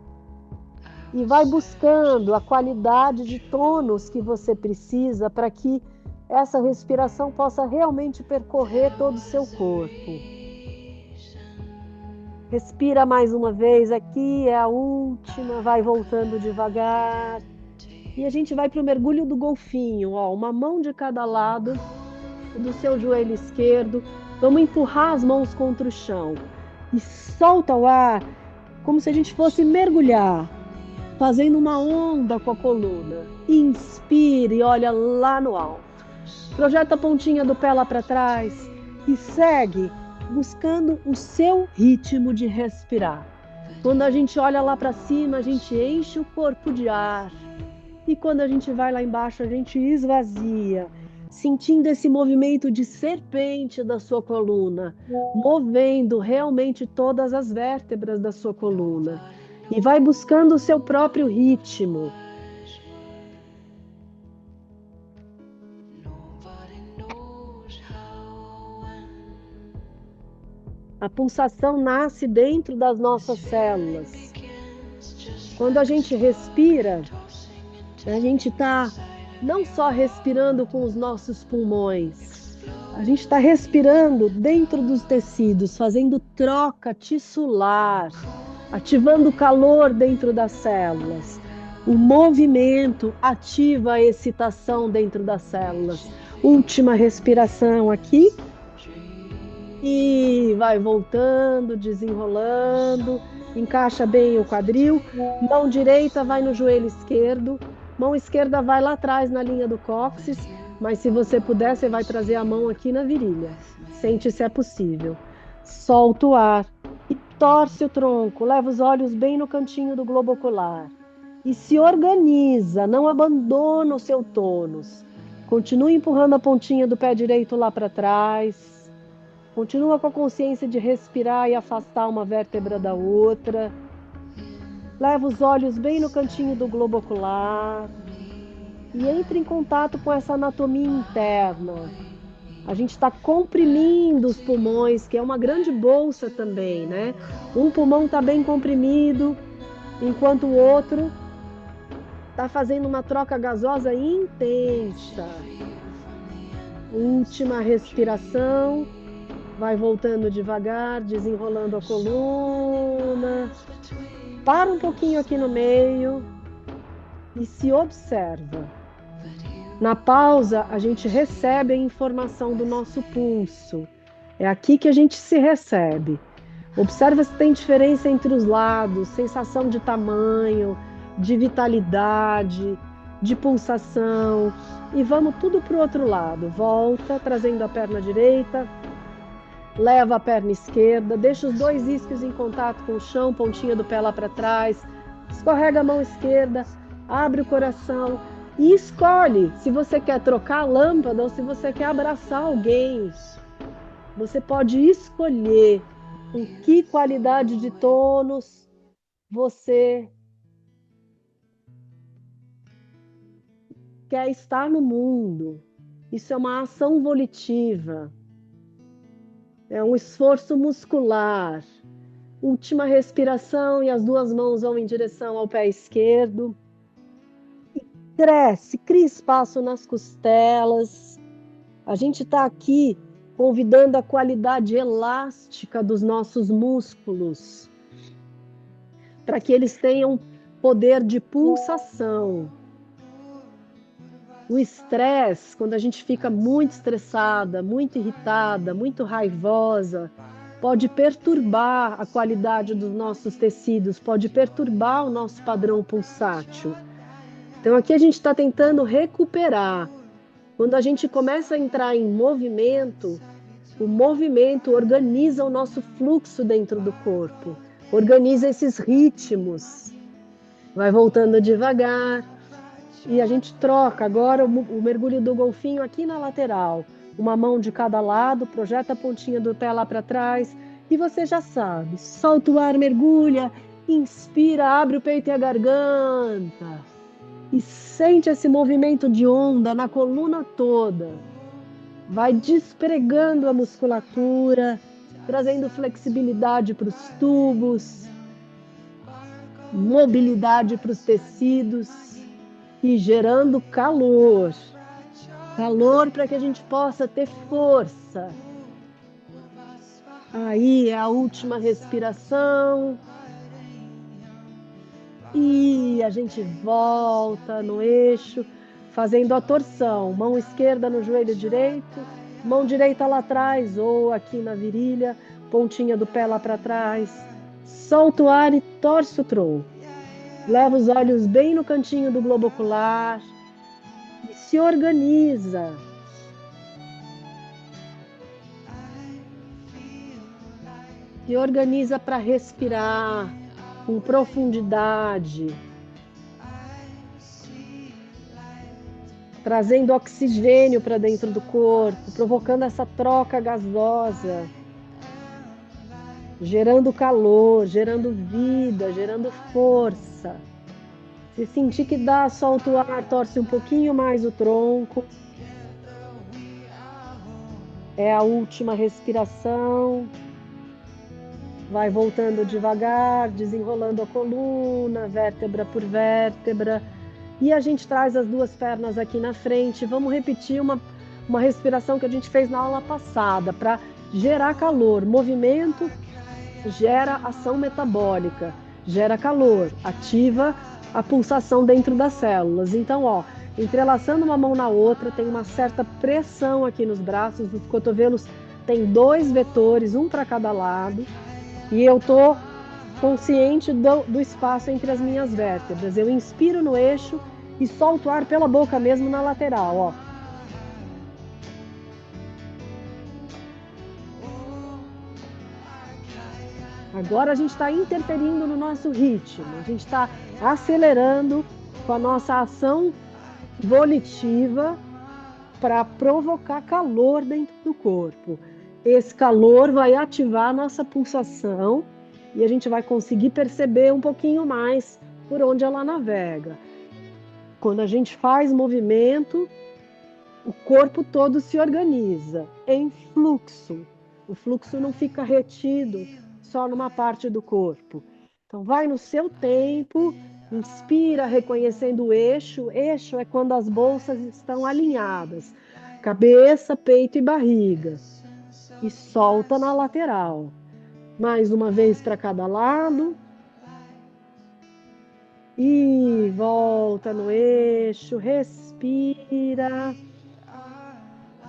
E vai buscando a qualidade de tônus que você precisa para que essa respiração possa realmente percorrer todo o seu corpo. Respira mais uma vez aqui, é a última, vai voltando devagar. E a gente vai para o mergulho do golfinho, ó, uma mão de cada lado do seu joelho esquerdo. Vamos empurrar as mãos contra o chão e solta o ar, como se a gente fosse mergulhar, fazendo uma onda com a coluna. Inspire e olha lá no alto. Projeta a pontinha do pé lá para trás e segue buscando o seu ritmo de respirar. Quando a gente olha lá para cima, a gente enche o corpo de ar. E quando a gente vai lá embaixo, a gente esvazia. sentindo esse movimento de serpente da sua coluna, movendo realmente todas as vértebras da sua coluna. E vai buscando o seu próprio ritmo. A pulsação nasce dentro das nossas células. Quando a gente respira, a gente está não só respirando com os nossos pulmões, a gente está respirando dentro dos tecidos, fazendo troca tissular, ativando o calor dentro das células. O movimento ativa a excitação dentro das células. Última respiração aqui. E vai voltando, desenrolando. Encaixa bem o quadril. Mão direita vai no joelho esquerdo. Mão esquerda vai lá atrás na linha do cóccix. Mas se você puder, você vai trazer a mão aqui na virilha. Sente se é possível. Solta o ar. E torce o tronco. Leva os olhos bem no cantinho do globo ocular. E se organiza. Não abandona o seu tônus. Continue empurrando a pontinha do pé direito lá para trás. Continua com a consciência de respirar e afastar uma vértebra da outra. Leva os olhos bem no cantinho do globo ocular. E entre em contato com essa anatomia interna. A gente está comprimindo os pulmões, que é uma grande bolsa também, né? Um pulmão está bem comprimido, enquanto o outro está fazendo uma troca gasosa intensa. Última respiração. Vai voltando devagar, desenrolando a coluna. Para um pouquinho aqui no meio e se observa. Na pausa, a gente recebe a informação do nosso pulso. É aqui que a gente se recebe. Observa se tem diferença entre os lados, sensação de tamanho, de vitalidade, de pulsação. E vamos tudo para o outro lado. Volta, trazendo a perna direita. Leva a perna esquerda, deixa os dois isquios em contato com o chão, pontinha do pé lá para trás. Escorrega a mão esquerda, abre o coração e escolhe se você quer trocar a lâmpada ou se você quer abraçar alguém. Você pode escolher com que qualidade de tônus você quer estar no mundo. Isso é uma ação volitiva. É um esforço muscular. Última respiração e as duas mãos vão em direção ao pé esquerdo. E cresce, cria espaço nas costelas. A gente está aqui convidando a qualidade elástica dos nossos músculos, para que eles tenham poder de pulsação. O estresse, quando a gente fica muito estressada, muito irritada, muito raivosa, pode perturbar a qualidade dos nossos tecidos, pode perturbar o nosso padrão pulsátil. Então aqui a gente está tentando recuperar. Quando a gente começa a entrar em movimento, o movimento organiza o nosso fluxo dentro do corpo, organiza esses ritmos. Vai voltando devagar. E a gente troca agora o mergulho do golfinho aqui na lateral. Uma mão de cada lado, projeta a pontinha do pé lá para trás. E você já sabe, solta o ar, mergulha, inspira, abre o peito e a garganta. E sente esse movimento de onda na coluna toda. Vai despregando a musculatura, trazendo flexibilidade para os tubos, mobilidade para os tecidos. E gerando calor. Calor para que a gente possa ter força. Aí é a última respiração. E a gente volta no eixo, fazendo a torção. Mão esquerda no joelho direito, mão direita lá atrás ou aqui na virilha, pontinha do pé lá para trás. Solta o ar e torce o tronco. Leva os olhos bem no cantinho do globo ocular e se organiza. Se organiza para respirar com profundidade, trazendo oxigênio para dentro do corpo, provocando essa troca gasosa, gerando calor, gerando vida, gerando força. Se sentir que dá, solta o ar, torce um pouquinho mais o tronco. É a última respiração. Vai voltando devagar, desenrolando a coluna, vértebra por vértebra. E a gente traz as duas pernas aqui na frente. Vamos repetir uma respiração que a gente fez na aula passada, para gerar calor. Movimento gera ação metabólica, gera calor, ativa a pulsação dentro das células. Então, ó, entrelaçando uma mão na outra, tem uma certa pressão aqui nos braços, os cotovelos tem 2 vetores, um para cada lado, e eu tô consciente do espaço entre as minhas vértebras. Eu inspiro no eixo e solto o ar pela boca mesmo na lateral, ó. Agora a gente está interferindo no nosso ritmo, a gente está acelerando com a nossa ação volitiva para provocar calor dentro do corpo. Esse calor vai ativar a nossa pulsação e a gente vai conseguir perceber um pouquinho mais por onde ela navega. Quando a gente faz movimento, o corpo todo se organiza em fluxo. O fluxo não fica retido só numa parte do corpo. Então vai no seu tempo, inspira reconhecendo o eixo. Eixo é quando as bolsas estão alinhadas, cabeça, peito e barriga. E solta na lateral. Mais uma vez para cada lado. E volta no eixo, respira.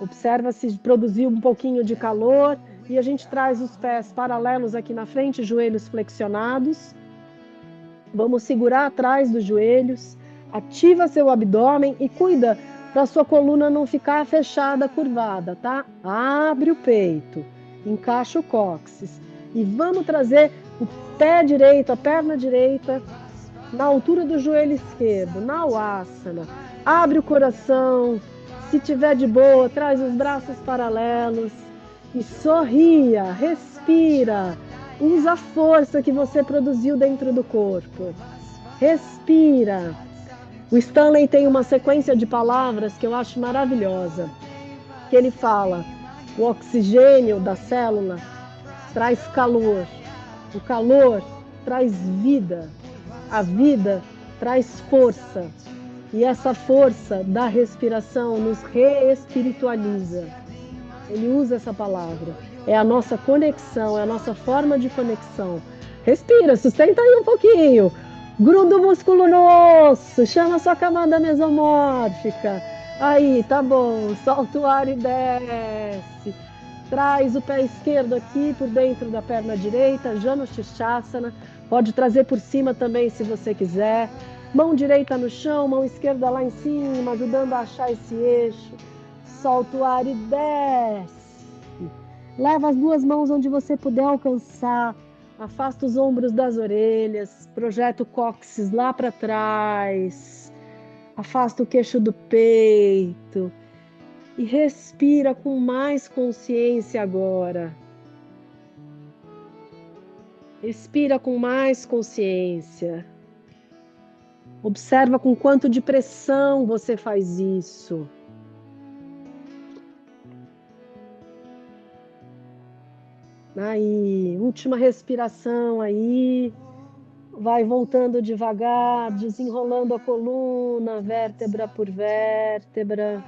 Observa se produziu um pouquinho de calor. E a gente traz os pés paralelos aqui na frente, joelhos flexionados. Vamos segurar atrás dos joelhos. Ativa seu abdômen e cuida para sua coluna não ficar fechada, curvada, tá? Abre o peito, encaixa o cóccix. E vamos trazer o pé direito, a perna direita, na altura do joelho esquerdo, na Uasana. Abre o coração. Se tiver de boa, traz os braços paralelos. E sorria, respira, usa a força que você produziu dentro do corpo. Respira. O Stanley tem uma sequência de palavras que eu acho maravilhosa. Que ele fala, o oxigênio da célula traz calor. O calor traz vida. A vida traz força. E essa força da respiração nos reespiritualiza. Ele usa essa palavra. É a nossa conexão, é a nossa forma de conexão. Respira, sustenta aí um pouquinho. Gruda o músculo no osso, chama a sua camada mesomórfica. Aí, tá bom. Solta o ar e desce. Traz o pé esquerdo aqui por dentro da perna direita, Janu Shirshasana. Pode trazer por cima também se você quiser. Mão direita no chão, mão esquerda lá em cima, ajudando a achar esse eixo. Solta o ar e desce. Leva as duas mãos onde você puder alcançar. Afasta os ombros das orelhas. Projeta o cóccix lá para trás. Afasta o queixo do peito. E respira com mais consciência agora. Respira com mais consciência. Observa com quanto de pressão você faz isso. Aí, última respiração aí. Vai voltando devagar, desenrolando a coluna, vértebra por vértebra.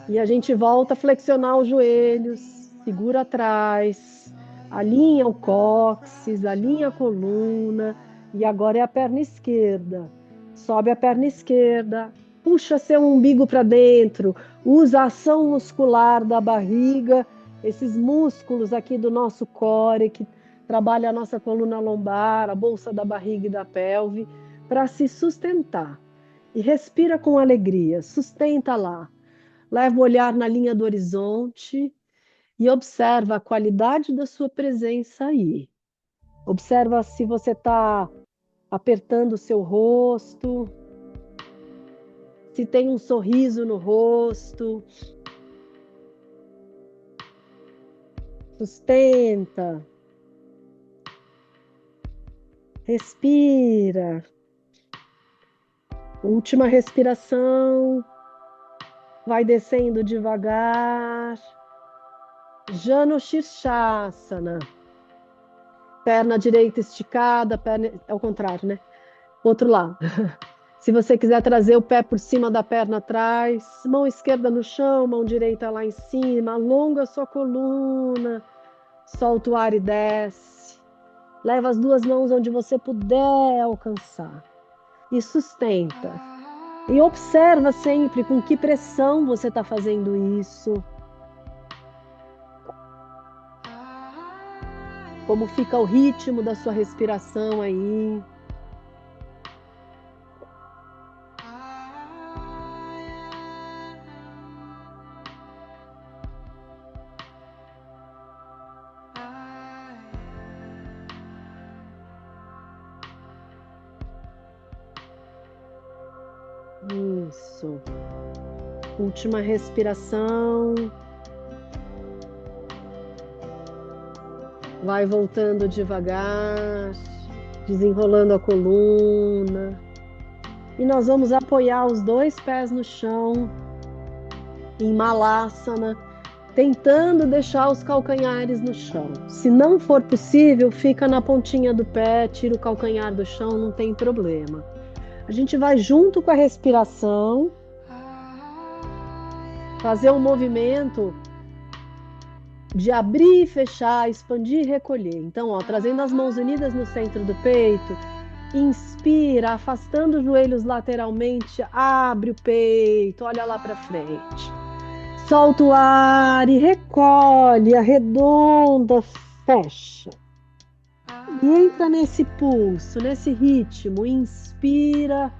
E a gente volta a flexionar os joelhos, segura atrás, alinha o cóccix, alinha a coluna. E agora é a perna esquerda. Sobe a perna esquerda, puxa seu umbigo para dentro, usa a ação muscular da barriga, esses músculos aqui do nosso core, que trabalha a nossa coluna lombar, a bolsa da barriga e da pelve, para se sustentar. E respira com alegria, sustenta lá. Leva o olhar na linha do horizonte e observa a qualidade da sua presença aí. Observa se você está apertando o seu rosto, se tem um sorriso no rosto. Sustenta. Respira. Última respiração. Vai descendo devagar. Janu Shirshasana. Perna direita esticada, perna ao contrário, né? Outro lado. Se você quiser trazer o pé por cima da perna atrás, mão esquerda no chão, mão direita lá em cima, alonga a sua coluna, solta o ar e desce. Leva as duas mãos onde você puder alcançar. E sustenta. E observa sempre com que pressão você está fazendo isso. Como fica o ritmo da sua respiração aí. Isso. Última respiração. Vai voltando devagar, desenrolando a coluna. E nós vamos apoiar os dois pés no chão, em Malasana, tentando deixar os calcanhares no chão. Se não for possível, fica na pontinha do pé, tira o calcanhar do chão, não tem problema. A gente vai junto com a respiração, fazer um movimento de abrir e fechar, expandir e recolher. Então, ó, trazendo as mãos unidas no centro do peito, inspira, afastando os joelhos lateralmente, abre o peito, olha lá para frente. Solta o ar e recolhe, arredonda, fecha. E entra nesse pulso, nesse ritmo. Inspira,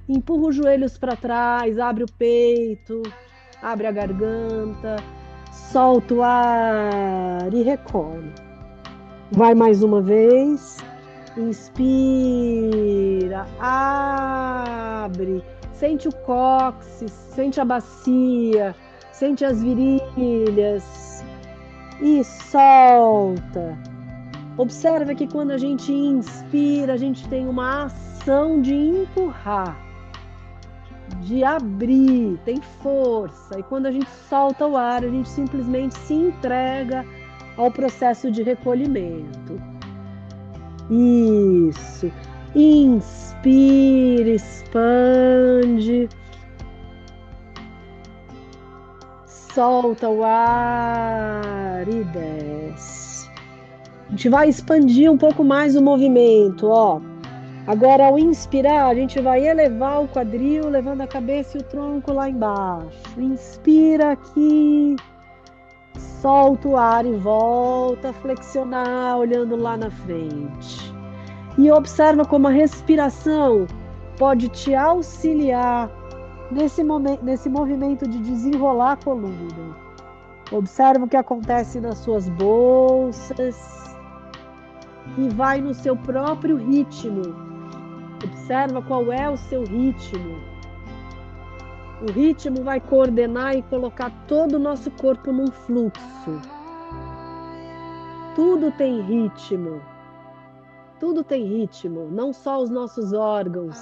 empurra os joelhos para trás, abre o peito, abre a garganta, solta o ar e recolhe. Vai mais uma vez. Inspira, abre, sente o cóccix, sente a bacia, sente as virilhas e solta. Observa que quando a gente inspira, a gente tem uma ação de empurrar, de abrir, tem força. E quando a gente solta o ar, a gente simplesmente se entrega ao processo de recolhimento. Isso. Inspira, expande. Solta o ar e desce. A gente vai expandir um pouco mais o movimento, ó. Agora, ao inspirar, a gente vai elevar o quadril, levando a cabeça e o tronco lá embaixo. Inspira aqui. Solta o ar e volta a flexionar, olhando lá na frente. E observa como a respiração pode te auxiliar nesse movimento de desenrolar a coluna. Observa o que acontece nas suas bolsas e vai no seu próprio ritmo. Observa qual é o seu ritmo. O ritmo vai coordenar e colocar todo o nosso corpo num fluxo. Tudo tem ritmo. Tudo tem ritmo, não só os nossos órgãos.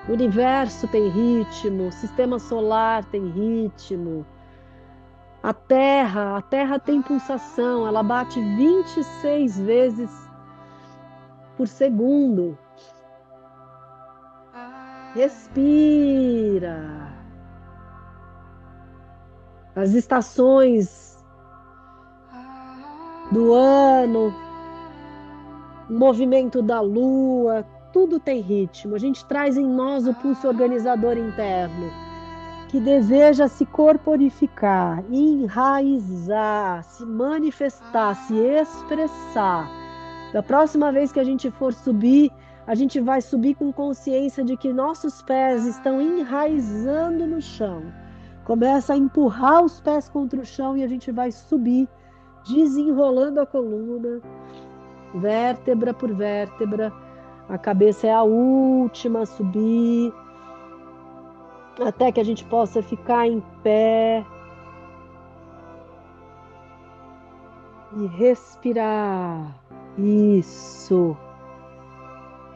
O universo tem ritmo, o sistema solar tem ritmo. A Terra tem pulsação, ela bate 26 vezes por segundo. Respira. As estações do ano, o movimento da lua, tudo tem ritmo. A gente traz em nós o pulso organizador interno, que deseja se corporificar, enraizar, se manifestar, se expressar. Da próxima vez que a gente for subir, a gente vai subir com consciência de que nossos pés estão enraizando no chão. Começa a empurrar os pés contra o chão e a gente vai subir, desenrolando a coluna, vértebra por vértebra. A cabeça é a última a subir. até que a gente possa ficar em pé e respirar. Isso.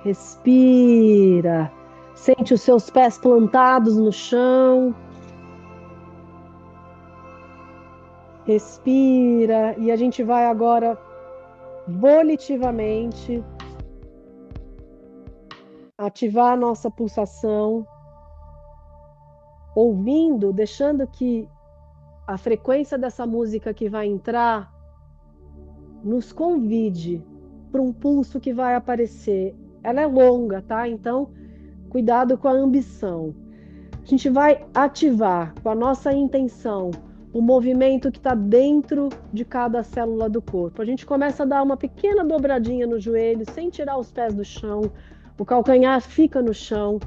Respira. Sente os seus pés plantados no chão. Respira. E a gente vai agora, volitivamente, ativar a nossa pulsação, ouvindo, deixando que a frequência dessa música que vai entrar nos convide para um pulso que vai aparecer. Ela é longa, tá? Então, cuidado com a ambição. A gente vai ativar com a nossa intenção o movimento que está dentro de cada célula do corpo. A gente começa a dar uma pequena dobradinha no joelho, sem tirar os pés do chão. O calcanhar fica no chão,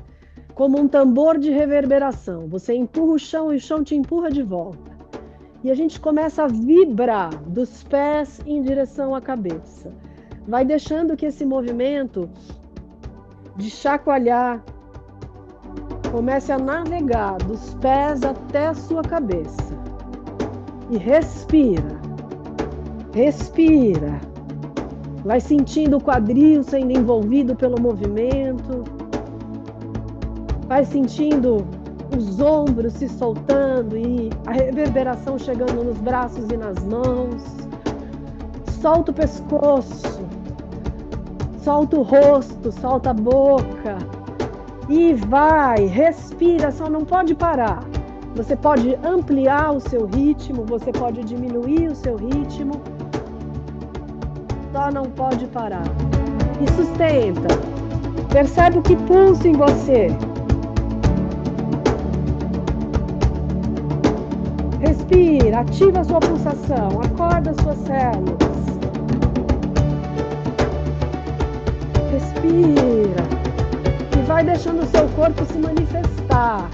como um tambor de reverberação. Você empurra o chão e o chão te empurra de volta. E a gente começa a vibrar dos pés em direção à cabeça. Vai deixando que esse movimento de chacoalhar comece a navegar dos pés até a sua cabeça. E respira. Respira. Vai sentindo o quadril sendo envolvido pelo movimento. Vai sentindo os ombros se soltando e a reverberação chegando nos braços e nas mãos. Solta o pescoço. Solta o rosto, solta a boca. E vai, respira, só não pode parar. Você pode ampliar o seu ritmo, você pode diminuir o seu ritmo. Só não pode parar. E sustenta. Percebe o que pulsa em você. Respira, ativa a sua pulsação, acorda as suas células. Respira. E vai deixando o seu corpo se manifestar.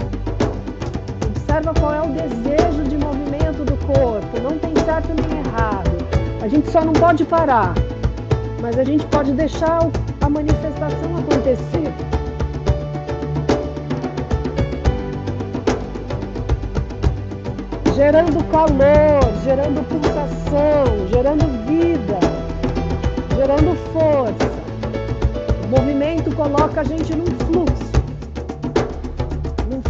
Observa qual é o desejo de movimento do corpo. Não tem certo nem errado. A gente só não pode parar. Mas a gente pode deixar a manifestação acontecer. Gerando calor, gerando pulsação, gerando vida, gerando força. O movimento coloca a gente num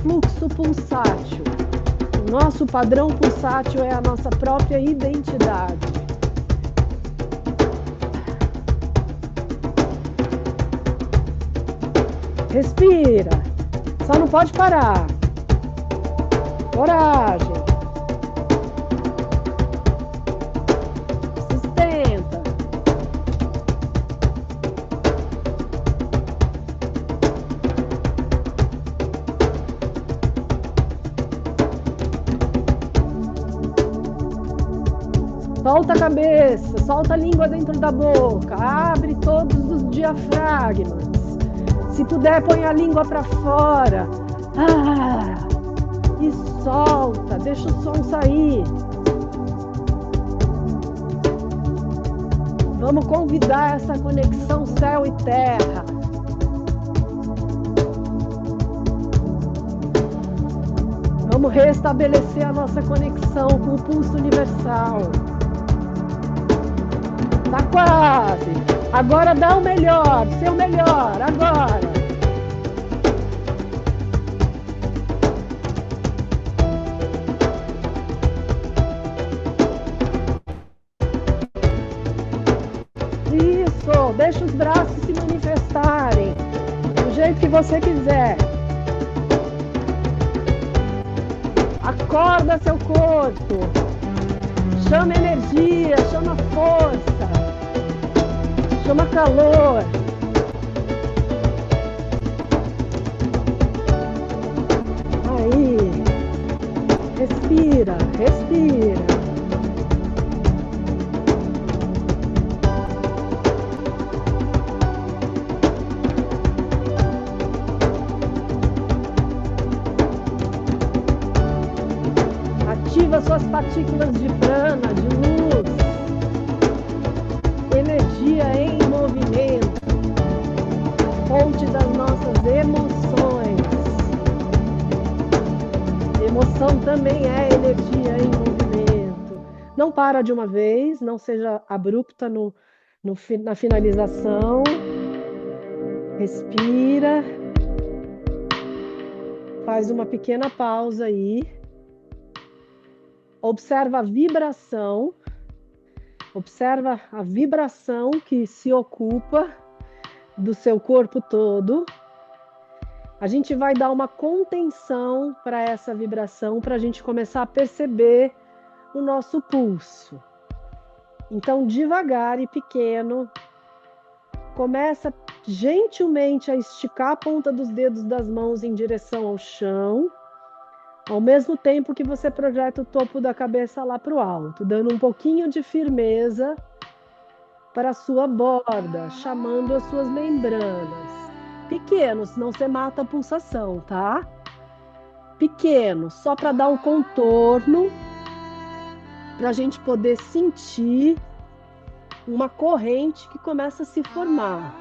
fluxo pulsátil. O nosso padrão pulsátil é a nossa própria identidade. Respira, só não pode parar. Coragem. Sustenta. Solta a cabeça, solta a língua dentro da boca, abre todos os diafragmas. Se puder, põe a língua para fora. E solta, deixa o som sair. Vamos convidar essa conexão céu e terra. Vamos restabelecer a nossa conexão com o pulso universal. Tá quase. Agora dá o melhor, seu melhor, agora. Isso, deixa os braços se manifestarem do jeito que você quiser. Acorda seu corpo. Chama energia, chama força. Chama calor. Aí. Respira, respira. Ativa suas partículas de prana, de luz. Energia em movimento. Fonte das nossas emoções. Emoção também é energia em movimento. Não para de uma vez, não seja abrupta na finalização. Respira. Faz uma pequena pausa aí. Observa a vibração. Observa a vibração que se ocupa do seu corpo todo. A gente vai dar uma contenção para essa vibração, para a gente começar a perceber o nosso pulso. Então, devagar e pequeno, começa gentilmente a esticar a ponta dos dedos das mãos em direção ao chão, ao mesmo tempo que você projeta o topo da cabeça lá para o alto, dando um pouquinho de firmeza para a sua borda, chamando as suas membranas. Pequeno, senão você mata a pulsação, tá? Pequeno, só para dar um contorno, para a gente poder sentir uma corrente que começa a se formar.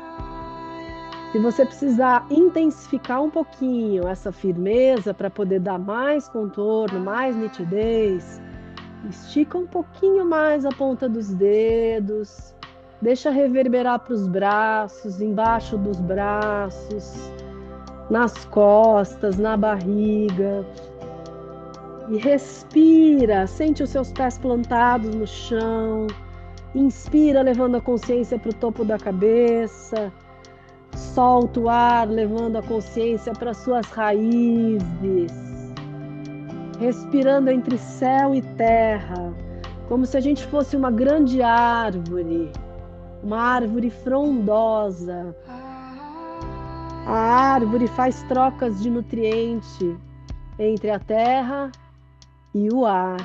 Se você precisar intensificar um pouquinho essa firmeza para poder dar mais contorno, mais nitidez, estica um pouquinho mais a ponta dos dedos. Deixa reverberar para os braços, embaixo dos braços, nas costas, na barriga. E respira, sente os seus pés plantados no chão. Inspira, levando a consciência para o topo da cabeça. Solta o ar, levando a consciência para suas raízes. Respirando entre céu e terra, como se a gente fosse uma grande árvore. Uma árvore frondosa. A árvore faz trocas de nutriente entre a terra e o ar.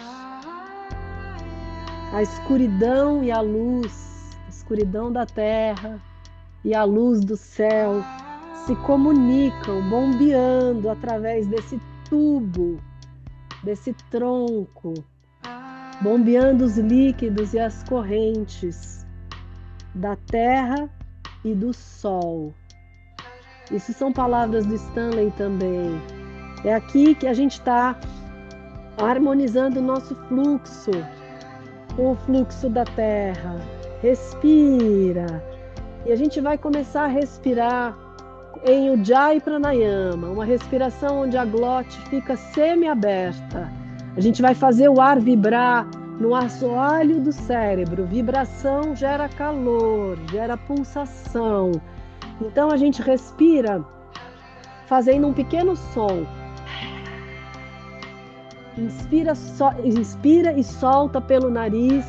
A escuridão e a luz, a escuridão da terra e a luz do céu se comunicam, bombeando através desse tubo, desse tronco, bombeando os líquidos e as correntes da terra e do sol. Isso são palavras do Stanley também. É aqui que a gente está harmonizando o nosso fluxo com o fluxo da terra. Respira. E a gente vai começar a respirar em Ujjayi Pranayama, uma respiração onde a glote fica semi-aberta. A gente vai fazer o ar vibrar no assoalho do cérebro. Vibração gera calor, gera pulsação. Então a gente respira fazendo um pequeno som. Inspira e solta pelo nariz,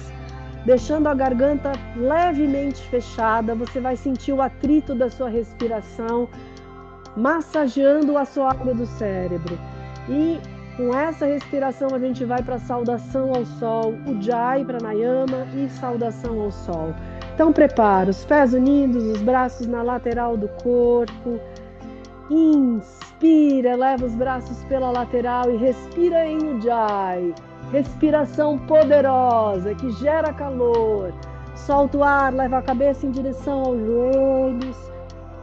deixando a garganta levemente fechada. Você vai sentir o atrito da sua respiração massageando o assoalho do cérebro. E com essa respiração a gente vai para a saudação ao sol, Ujjayi Pranayama e saudação ao sol. Então prepara os pés unidos, os braços na lateral do corpo. Inspira, leva os braços pela lateral e respira em Ujjayi. Respiração poderosa que gera calor. Solta o ar, leva a cabeça em direção aos joelhos.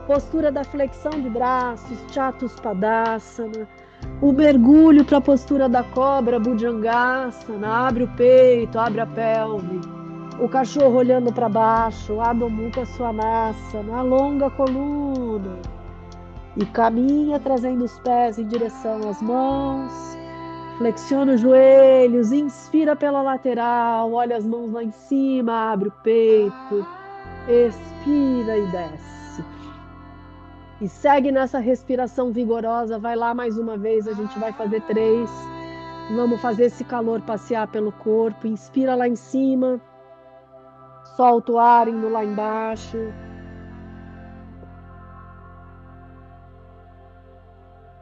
Postura da flexão de braços, Chatuspadasana. O mergulho para a postura da cobra, Bhujangasana. Abre o peito, abre a pelve. O cachorro olhando para baixo, Adho Mukha Svanasana. Alonga a coluna. E caminha trazendo os pés em direção às mãos. Flexiona os joelhos, inspira pela lateral, olha as mãos lá em cima, abre o peito, expira e desce. E segue nessa respiração vigorosa, vai lá mais uma vez, a gente vai fazer 3. Vamos fazer esse calor passear pelo corpo, inspira lá em cima, solta o ar indo lá embaixo.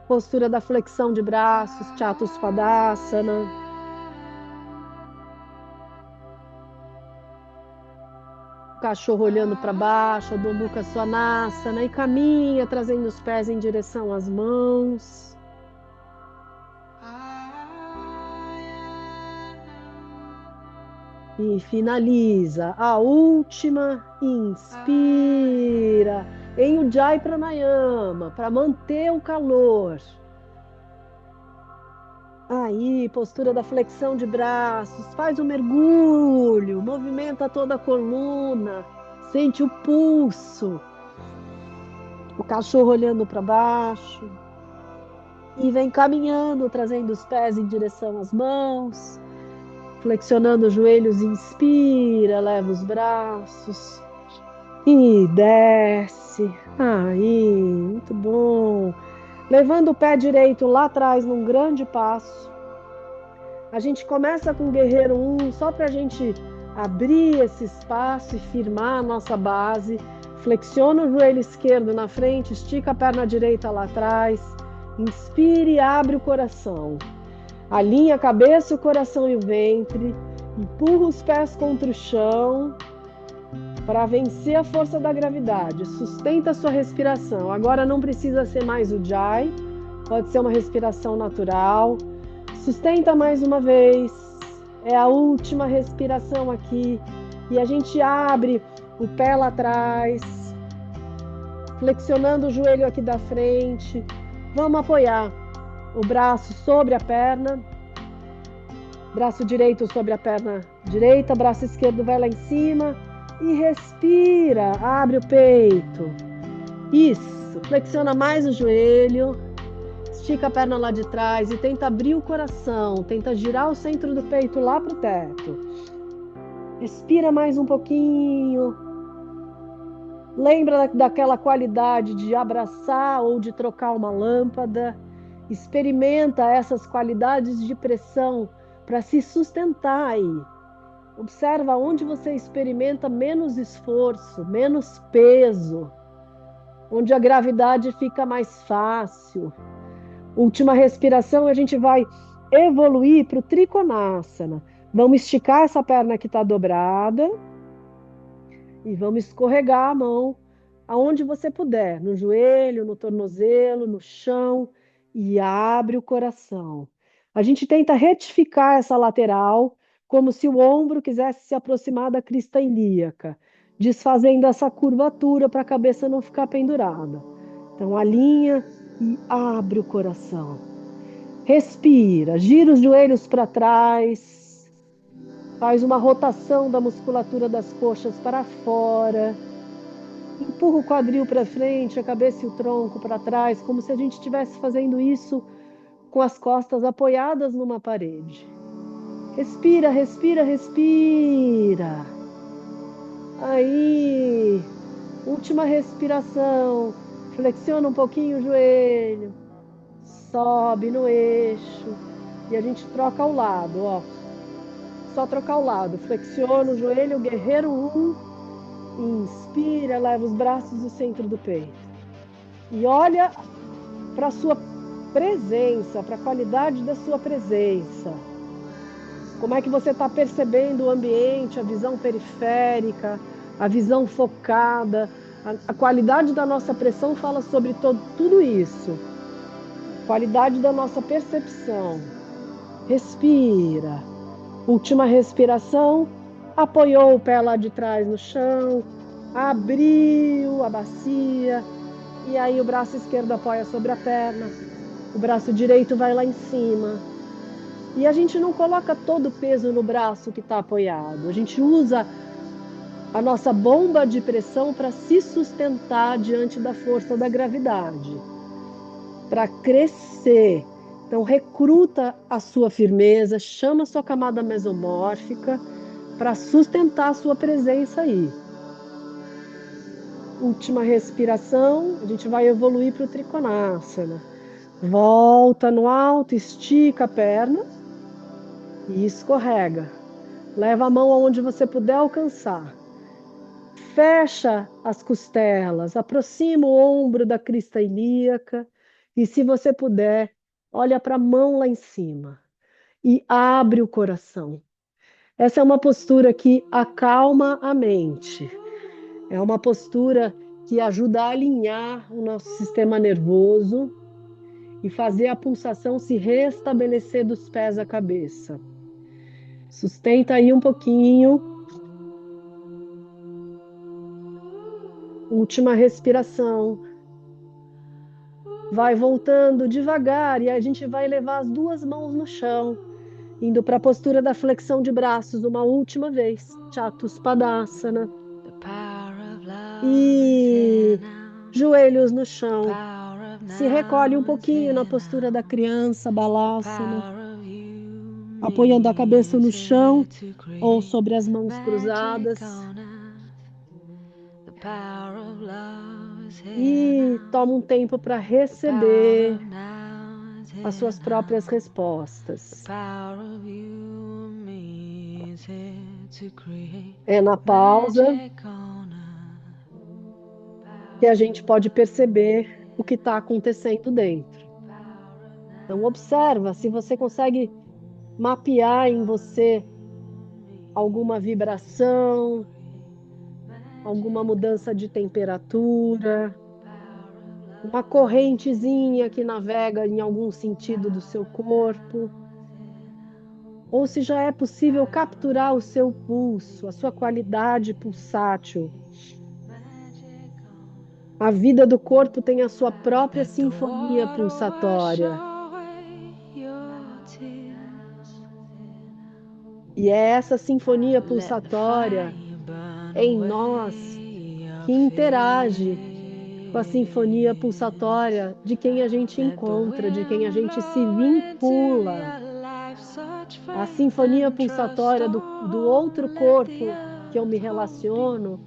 Postura da flexão de braços, Chatuspadasana. Cachorro olhando para baixo, Adho Mukha Svanasana. E caminha, trazendo os pés em direção às mãos. E finaliza. A última, inspira. Em Ujjayi Pranayama, para manter o calor. Aí, postura da flexão de braços, faz um mergulho, movimenta toda a coluna, sente o pulso, o cachorro olhando para baixo e vem caminhando, trazendo os pés em direção às mãos, flexionando os joelhos, inspira, leva os braços e desce. Aí, muito bom. Levando o pé direito lá atrás num grande passo. A gente começa com o Guerreiro 1, só para a gente abrir esse espaço e firmar a nossa base. Flexiona o joelho esquerdo na frente, estica a perna direita lá atrás. Inspire e abre o coração. Alinha a cabeça, o coração e o ventre. Empurra os pés contra o chão para vencer a força da gravidade. Sustenta a sua respiração. Agora não precisa ser mais o Jai, pode ser uma respiração natural. Sustenta mais uma vez. É a última respiração aqui. E a gente abre o pé lá atrás, flexionando o joelho aqui da frente. Vamos apoiar o braço sobre a perna. Braço direito sobre a perna direita, braço esquerdo vai lá em cima. E respira, abre o peito. Isso, flexiona mais o joelho. Estica a perna lá de trás e tenta abrir o coração. Tenta girar o centro do peito lá para o teto. Respira mais um pouquinho. Lembra daquela qualidade de abraçar ou de trocar uma lâmpada. Experimenta essas qualidades de pressão para se sustentar aí. Observa onde você experimenta menos esforço, menos peso, onde a gravidade fica mais fácil. Última respiração, a gente vai evoluir para o Trikonasana. Vamos esticar essa perna que está dobrada e vamos escorregar a mão aonde você puder, no joelho, no tornozelo, no chão, e abre o coração. A gente tenta retificar essa lateral, como se o ombro quisesse se aproximar da crista ilíaca, desfazendo essa curvatura para a cabeça não ficar pendurada. Então, alinha e abre o coração. Respira, gira os joelhos para trás, faz uma rotação da musculatura das coxas para fora, empurra o quadril para frente, a cabeça e o tronco para trás, como se a gente estivesse fazendo isso com as costas apoiadas numa parede. Respira, respira, respira. Aí, última respiração. Flexiona um pouquinho o joelho. Sobe no eixo. E a gente troca ao lado, ó. Só trocar o lado. Flexiona o joelho, Guerreiro 1. Inspira, leva os braços do centro do peito. E olha para a sua presença, para a qualidade da sua presença. Como é que você está percebendo o ambiente, a visão periférica, a visão focada. A qualidade da nossa pressão fala sobre tudo isso. Qualidade da nossa percepção. Respira. Última respiração. Apoiou o pé lá de trás no chão. Abriu a bacia. E aí o braço esquerdo apoia sobre a perna. O braço direito vai lá em cima. E a gente não coloca todo o peso no braço que está apoiado. A gente usa a nossa bomba de pressão para se sustentar diante da força da gravidade. Para crescer. Então, recruta a sua firmeza, chama a sua camada mesomórfica para sustentar a sua presença aí. Última respiração, a gente vai evoluir para o Trikonasana. Volta no alto, estica a perna e escorrega. Leva a mão aonde você puder alcançar. Fecha as costelas, aproxima o ombro da crista ilíaca e, se você puder, olha para a mão lá em cima e abre o coração. Essa é uma postura que acalma a mente. É uma postura que ajuda a alinhar o nosso sistema nervoso e fazer a pulsação se restabelecer dos pés à cabeça. Sustenta aí um pouquinho. Última respiração. vai voltando devagar e a gente vai levar as duas mãos no chão, indo para a postura da flexão de braços uma última vez. Chatuspadasana. The power of love E is here now. joelhos no The chão. power of Se recolhe um now is pouquinho here na postura da now. criança, The balasana, power of you apoiando a cabeça no is chão here to ou create sobre as mãos magic cruzadas. on earth. The power of love is here E now. toma um tempo para The power receber of now is as here suas próprias now. The respostas. power of you and me is here to create É na pausa magic on earth. que a gente pode perceber o que está acontecendo dentro. Então, observa se você consegue mapear em você alguma vibração, alguma mudança de temperatura, uma correntezinha que navega em algum sentido do seu corpo, ou se já é possível capturar o seu pulso, a sua qualidade pulsátil. A vida do corpo tem a sua própria Let the sinfonia water wash pulsatória. away your tears. E é essa sinfonia Let the pulsatória fire burn em nós away your que interage com a sinfonia fears. pulsatória de quem a gente Let the encontra, de quem a wind gente se blow into vincula. your life such A faith sinfonia and trust. pulsatória do Oh, outro let the corpo que eu me earth hold you. relaciono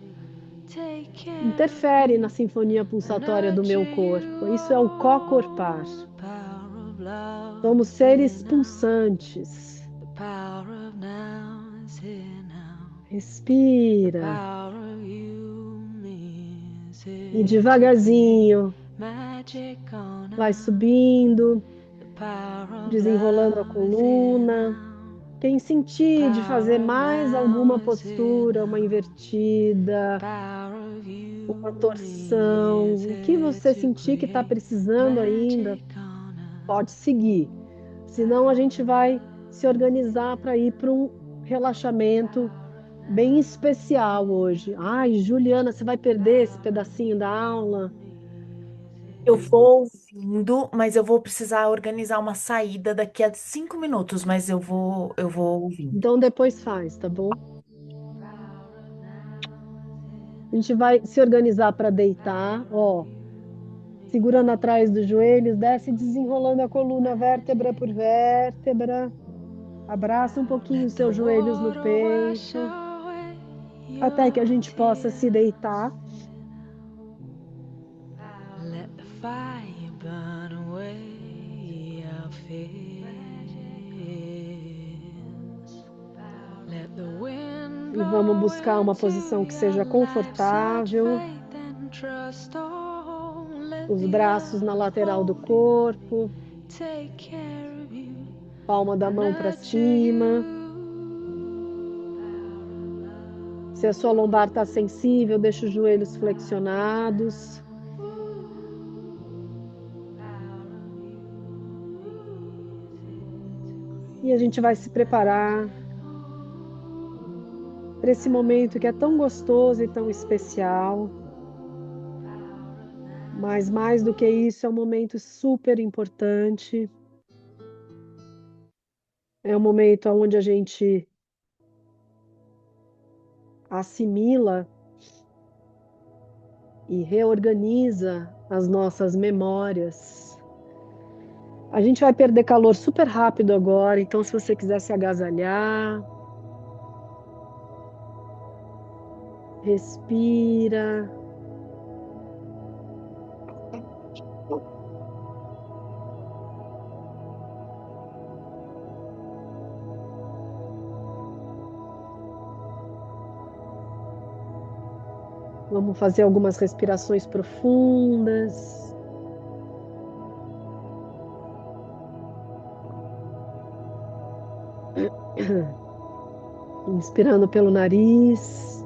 Take care of interfere na you sinfonia and pulsatória do meu nurture you. corpo. Isso é o co-corpar. Oh, the power of love Somos is here seres now. pulsantes. The power of now is here now. The Respira. power of you me is E here to create devagarzinho magic on vai earth. subindo, The power of desenrolando a love is here coluna. now. Quem The sentir de fazer power of mais alguma now is here postura, uma now. The invertida, power of you uma me torção, is o que here você to sentir que está create precisando ainda, magic on earth. pode seguir. Senão a gente vai se organizar para ir para um relaxamento bem especial hoje. Ai, Juliana, você vai perder esse pedacinho da aula? Eu vou ouvindo, mas eu vou precisar organizar uma saída daqui a 5 minutos, mas eu vou ouvindo. Então depois faz, tá bom? A gente vai se organizar para deitar, ó, segurando atrás dos joelhos, desce desenrolando a coluna vértebra por vértebra. Abraça um pouquinho os Let the seus joelhos no water wash peito, away até que a your gente possa se tears. deitar. Let the fire burn away your fears. Let the wind E vamos blow buscar uma into posição que your seja life such confortável, faith and trust. Oh, let os the braços na earth lateral do hold you. corpo, Take care of you palma da and mão para nurture cima. you. Se a sua lombar está sensível, deixa os joelhos flexionados. E a gente vai se preparar para esse momento que é tão gostoso e tão especial. Mas mais do que isso, é um momento super importante. É um momento onde a gente assimila e reorganiza as nossas memórias. A gente vai perder calor super rápido agora, então se você quiser se agasalhar, respira. Vamos fazer algumas respirações profundas. Inspirando pelo nariz,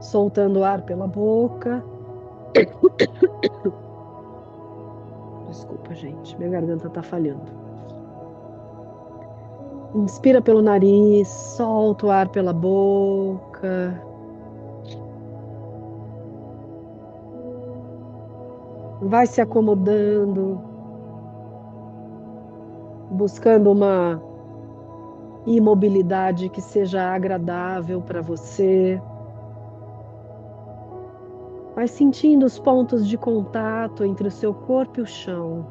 soltando o ar pela boca. Desculpa, gente, minha garganta tá falhando. Inspira pelo nariz, solta o ar pela boca. vai se acomodando, buscando uma imobilidade que seja agradável para você. Vai sentindo os pontos de contato entre o seu corpo e o chão.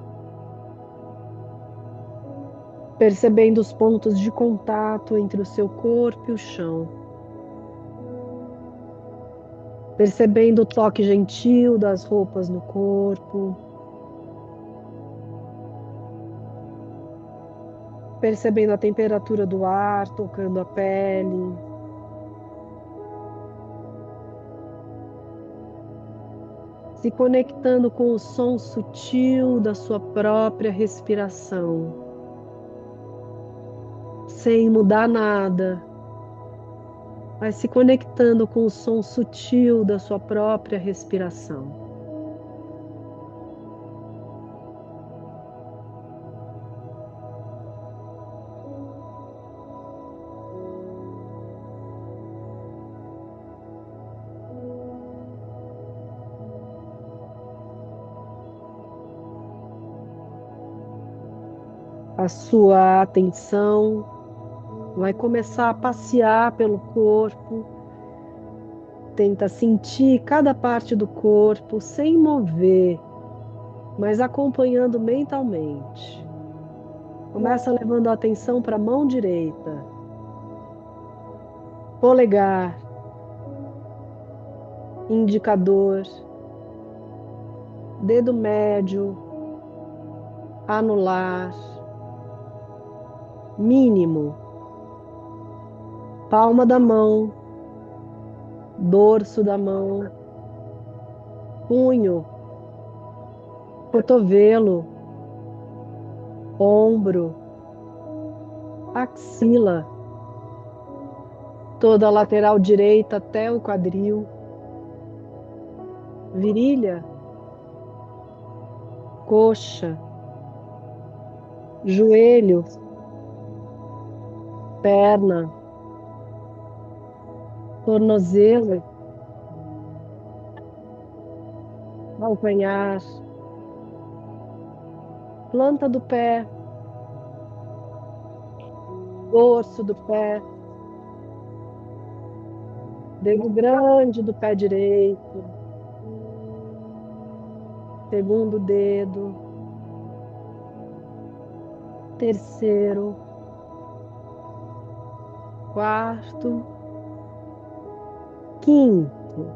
Percebendo os pontos de contato entre o seu corpo e o chão. Percebendo o toque gentil das roupas no corpo. Percebendo a temperatura do ar tocando a pele. Se conectando com o som sutil da sua própria respiração. Sem mudar nada, mas se conectando com o som sutil da sua própria respiração. A sua atenção vai começar a passear pelo corpo. Tenta sentir cada parte do corpo sem mover, mas acompanhando mentalmente. Começa levando a atenção para a mão direita, polegar, indicador, dedo médio, anular, mínimo, palma da mão, dorso da mão, punho, cotovelo, ombro, axila, toda a lateral direita até o quadril, virilha, coxa, joelho, perna, tornozelo, calcanhar, planta do pé, dorso do pé, dedo grande do pé direito, segundo dedo, terceiro, quarto, quinto,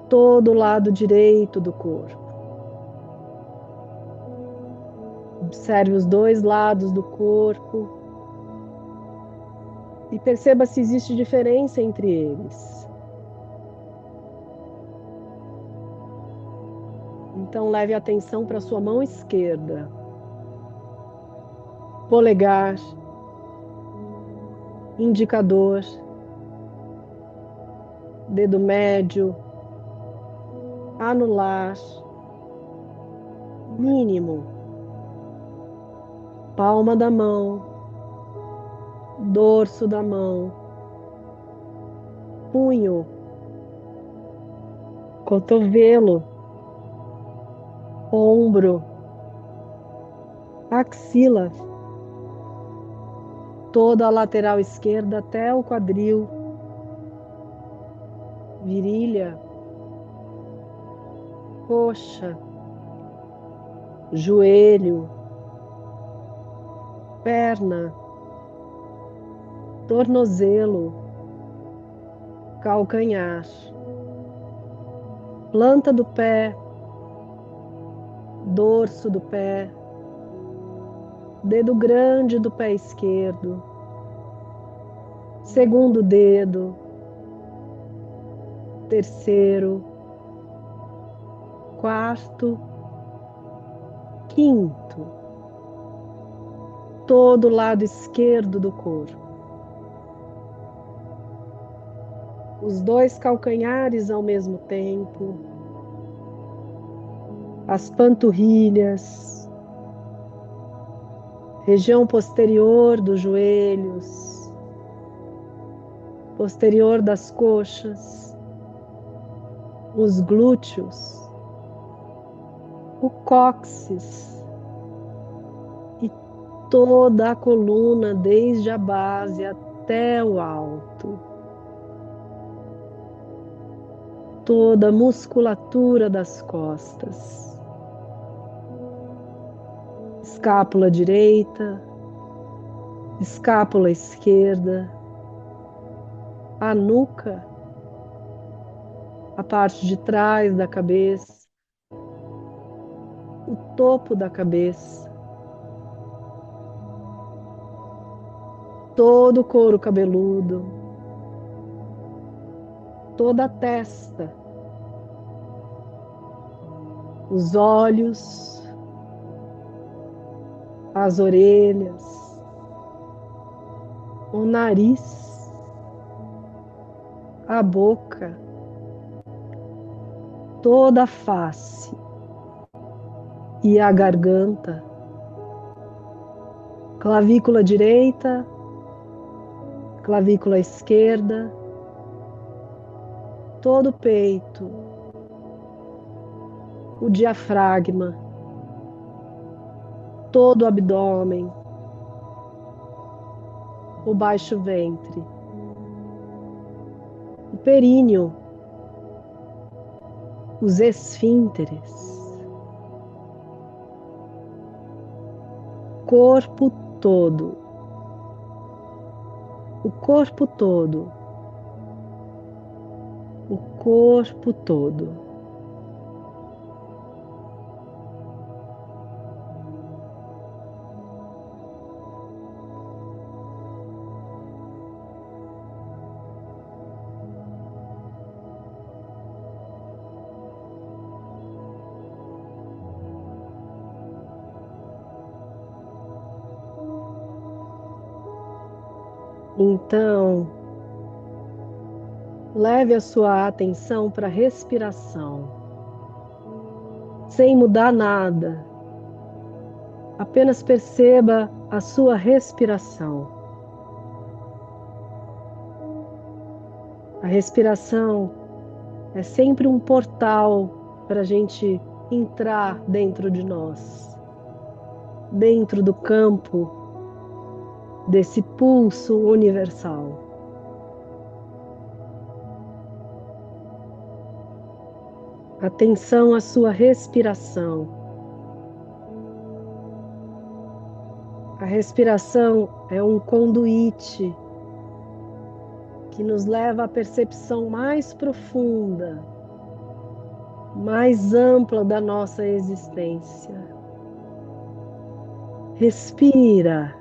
todo o lado direito do corpo. Observe os dois lados do corpo e perceba se existe diferença entre eles. Então leve a atenção para a sua mão esquerda. Polegar, indicador, dedo médio, anular, mínimo, palma da mão, dorso da mão, punho, cotovelo, ombro, axila, toda a lateral esquerda até o quadril, virilha, coxa, joelho, perna, tornozelo, calcanhar, planta do pé, dorso do pé, dedo grande do pé esquerdo, segundo dedo, terceiro, quarto, quinto, todo o lado esquerdo do corpo. Os dois calcanhares ao mesmo tempo, as panturrilhas, região posterior dos joelhos, posterior das coxas, os glúteos, o cóccix e toda a coluna, desde a base até o alto. Toda a musculatura das costas. Escápula direita, escápula esquerda, a nuca, a parte de trás da cabeça, o topo da cabeça, todo o couro cabeludo, toda a testa, os olhos, as orelhas, o nariz, a boca, toda a face e a garganta, clavícula direita, clavícula esquerda, todo o peito, o diafragma, todo o abdômen, o baixo ventre, o períneo, os esfínteres, corpo todo, o corpo todo, o corpo todo. Então, leve a sua atenção para a respiração, sem mudar nada. Apenas perceba a sua respiração. A respiração é sempre um portal para a gente entrar dentro de nós, dentro do campo desse pulso universal. Atenção à sua respiração. A respiração é um conduíte que nos leva à percepção mais profunda, mais ampla da nossa existência. Respira.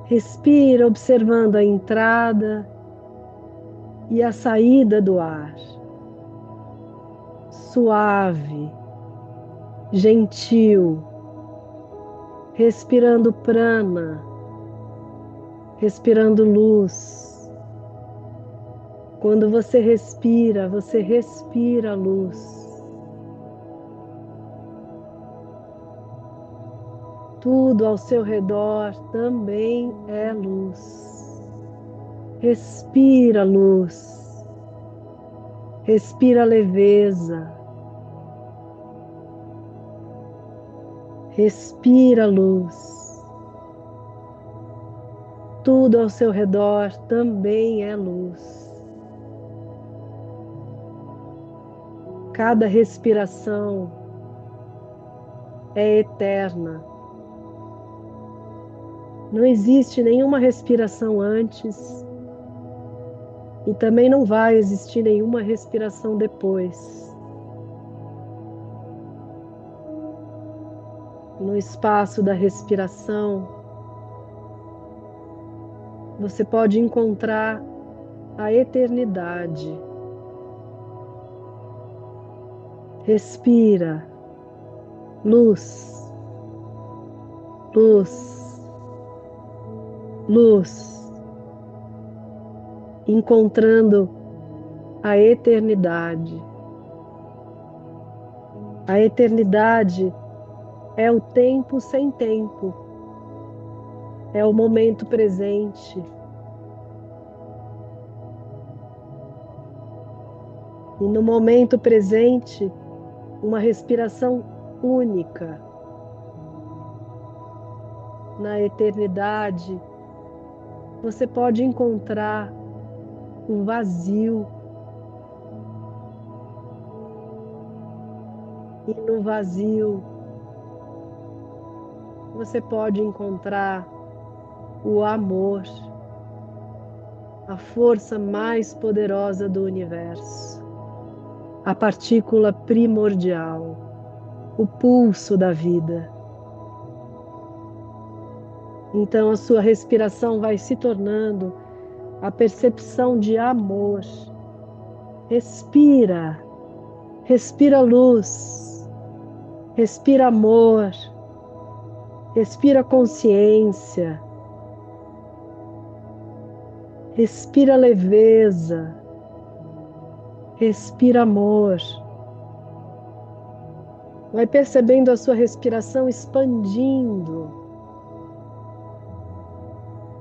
Respira observando a entrada e a saída do ar. Suave, gentil, respirando prana, respirando luz. Quando você respira luz. Tudo ao seu redor também é luz. Respira luz. Respira leveza. Respira luz. Tudo ao seu redor também é luz. Cada respiração é eterna. Não existe nenhuma respiração antes e também não vai existir nenhuma respiração depois. No espaço da respiração, você pode encontrar a eternidade. Respira, luz, luz, luz, encontrando a eternidade. A eternidade é o tempo sem tempo, é o momento presente. E no momento presente, uma respiração única. Na eternidade, você pode encontrar um vazio. E no vazio, você pode encontrar o amor, a força mais poderosa do universo, a partícula primordial, o pulso da vida. Então a sua respiração vai se tornando a percepção de amor. Respira, respira luz, respira amor, respira consciência, respira leveza, respira amor. Vai percebendo a sua respiração expandindo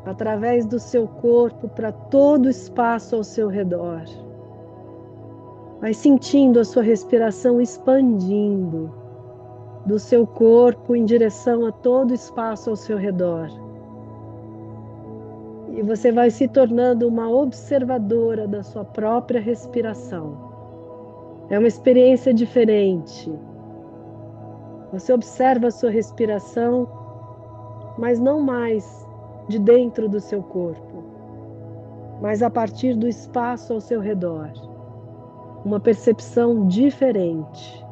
através do seu corpo para todo o espaço ao seu redor. Vai sentindo a sua respiração expandindo do seu corpo em direção a todo o espaço ao seu redor. E você vai se tornando uma observadora da sua própria respiração. É uma experiência diferente. Você observa a sua respiração, mas não mais de dentro do seu corpo, mas a partir do espaço ao seu redor. Uma percepção diferente.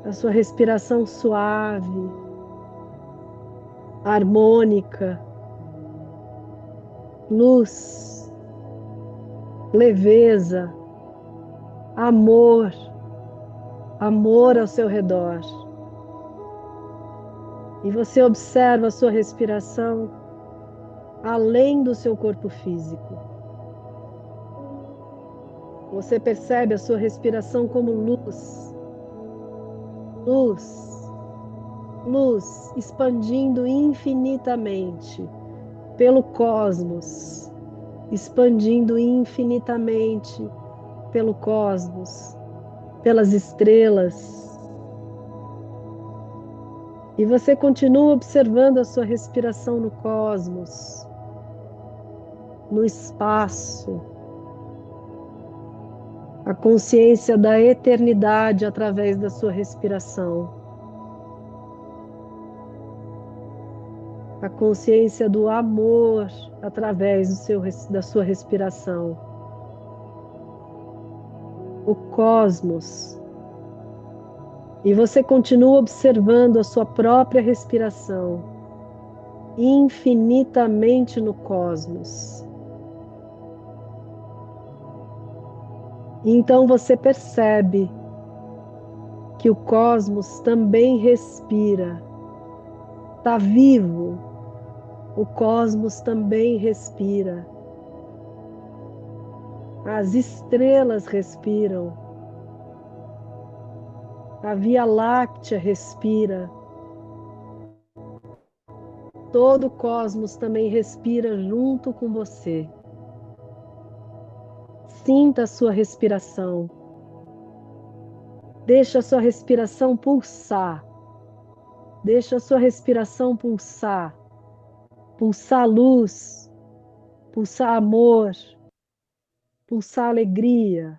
A sua respiração suave, harmônica, luz, leveza, amor, amor ao seu redor. E você observa a sua respiração além do seu corpo físico. Você percebe a sua respiração como luz, luz, luz expandindo infinitamente pelo cosmos, expandindo infinitamente pelo cosmos, pelas estrelas. E você continua observando a sua respiração no cosmos, no espaço, a consciência da eternidade através da sua respiração, a consciência do amor através da sua respiração, o cosmos. E você continua observando a sua própria respiração infinitamente no cosmos. E então você percebe que o cosmos também respira, está vivo, o cosmos também respira, as estrelas respiram, a Via Láctea respira, todo o cosmos também respira junto com você. Sinta a sua respiração. Deixa a sua respiração pulsar. Deixa a sua respiração pulsar. Pulsar luz, pulsar amor, pulsar alegria.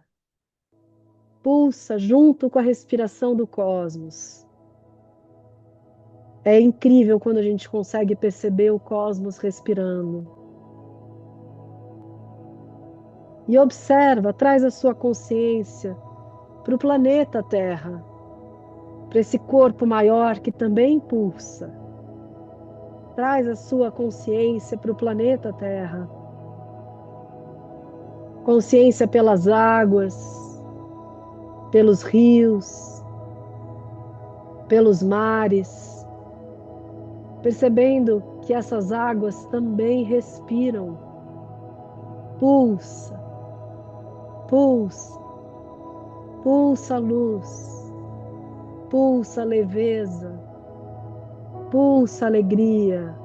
Pulsa junto com a respiração do cosmos. É incrível quando a gente consegue perceber o cosmos respirando. E observa, traz a sua consciência para o planeta Terra, para esse corpo maior que também pulsa. Traz a sua consciência para o planeta Terra. Consciência pelas águas, pelos rios, pelos mares, percebendo que essas águas também respiram. Pulsa, pulsa, pulsa a luz, pulsa a leveza, pulsa a alegria.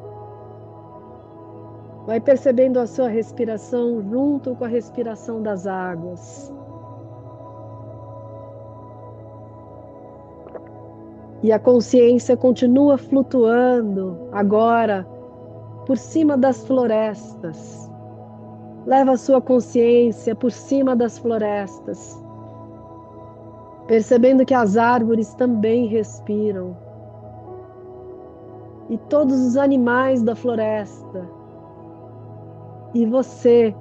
Vai percebendo a sua respiração junto com a respiração das águas. E a consciência continua flutuando agora por cima das florestas. Leva a sua consciência por cima das florestas, percebendo que as árvores também respiram e todos os animais da floresta, e você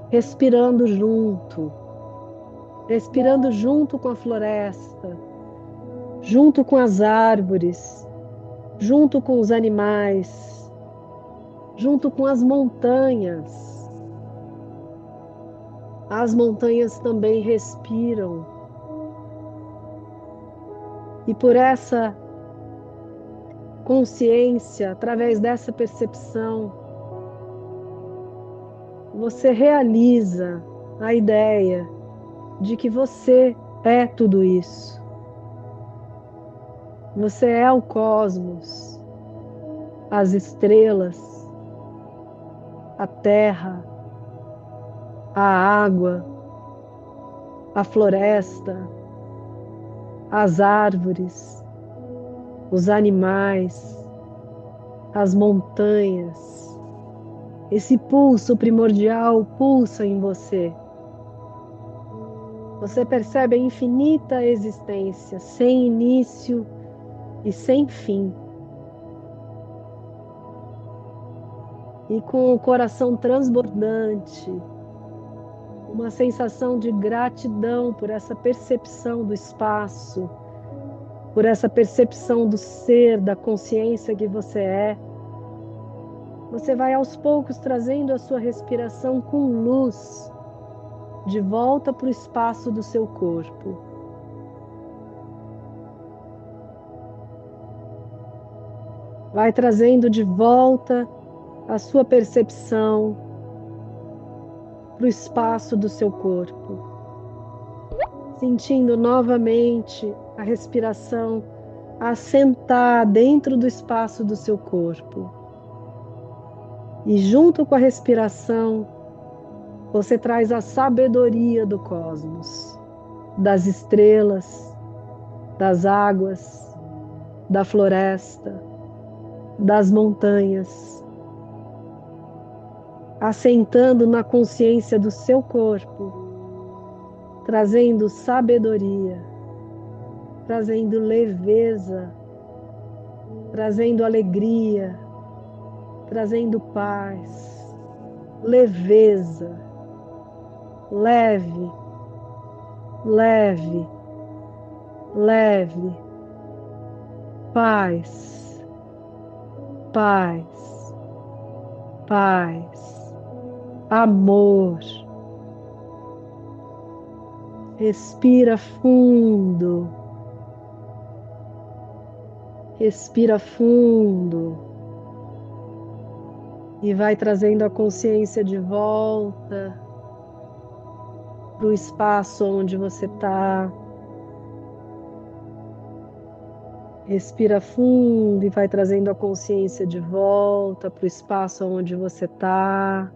respirando junto com a floresta, junto com as árvores, junto com os animais, junto com as montanhas. As montanhas também respiram. E por essa consciência, através dessa percepção, você realiza a ideia de que você é tudo isso. Você é o cosmos, as estrelas, a terra, a água, a floresta, as árvores, os animais, as montanhas. Esse pulso primordial pulsa em você. Você percebe a infinita existência, sem início e sem fim. E com o coração transbordante, uma sensação de gratidão por essa percepção do espaço, por essa percepção do ser, da consciência que você é. Você vai aos poucos trazendo a sua respiração com luz de volta para o espaço do seu corpo. Vai trazendo de volta a sua percepção para o espaço do seu corpo, sentindo novamente a respiração assentar dentro do espaço do seu corpo. E junto com a respiração, você traz a sabedoria do cosmos, das estrelas, das águas, da floresta, das montanhas, assentando na consciência do seu corpo, trazendo sabedoria, trazendo leveza, trazendo alegria, trazendo paz, leveza, leve, leve, leve, paz, paz, paz, amor. Respira fundo, respira fundo e vai trazendo a consciência de volta para o espaço onde você está. Respira fundo e vai trazendo a consciência de volta para o espaço onde você está.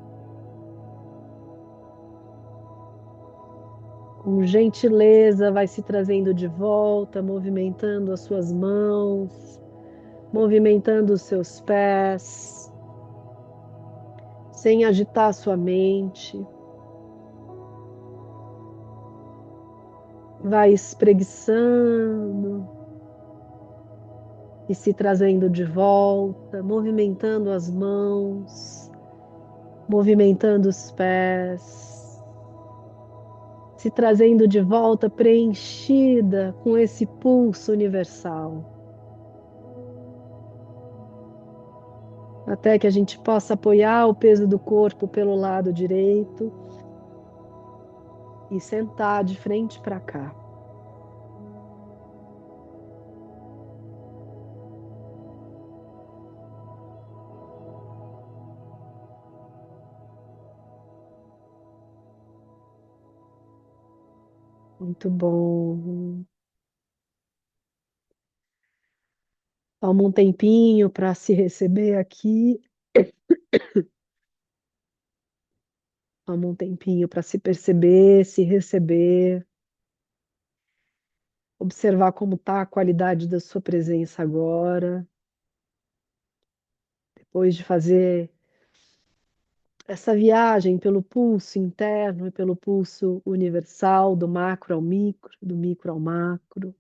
Com gentileza, vai se trazendo de volta, movimentando as suas mãos, movimentando os seus pés, sem agitar a sua mente. Vai espreguiçando e se trazendo de volta, movimentando as mãos, movimentando os pés, se trazendo de volta preenchida com esse pulso universal. Até que a gente possa apoiar o peso do corpo pelo lado direito e sentar de frente para cá. Muito bom. Toma um tempinho para se receber aqui. Toma um tempinho para se perceber, se receber. observar como está a qualidade da sua presença agora, depois de fazer essa viagem pelo pulso interno e pelo pulso universal, do macro ao micro, do micro ao macro.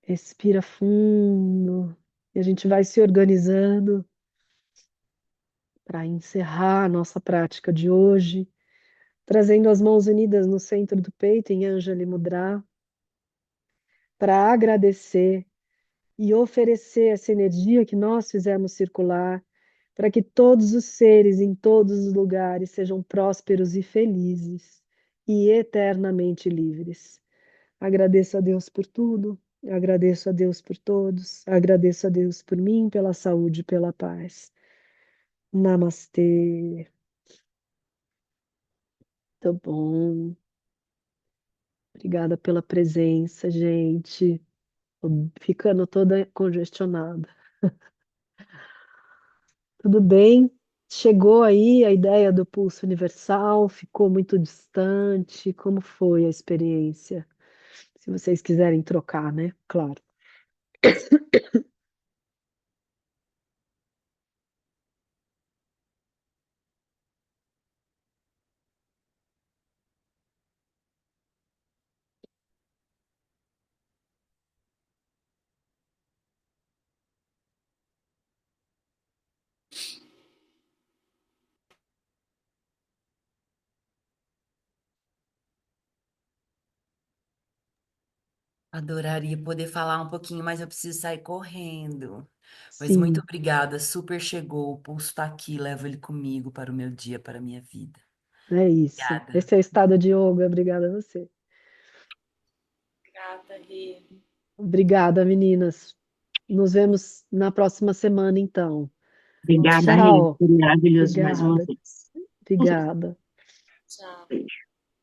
Respira fundo e a gente vai se organizando para encerrar a nossa prática de hoje, trazendo as mãos unidas no centro do peito em Anjali Mudra, para agradecer e oferecer essa energia que nós fizemos circular, para que todos os seres em todos os lugares sejam prósperos e felizes e eternamente livres. Agradeço a Deus por tudo, agradeço a Deus por todos, agradeço a Deus por mim, pela saúde e pela paz. Namastê. Tá bom. Obrigada pela presença, gente. Tô ficando toda congestionada. Tudo bem? Chegou aí a ideia do pulso universal? Ficou muito distante? Como foi a experiência? Se vocês quiserem trocar, né? Claro. Adoraria poder falar um pouquinho, mas eu preciso sair correndo. Mas muito Sim, obrigada, super chegou. O pulso está aqui, levo ele comigo para o meu dia, para a minha vida. é isso. Obrigada. Esse é o estado de yoga. Obrigada a você. Grata, Rê. Obrigada, meninas. Nos vemos na próxima semana, então. Obrigada, Rê. Tchau. Foi maravilhoso mais uma Obrigada. vez. Obrigada. Tchau.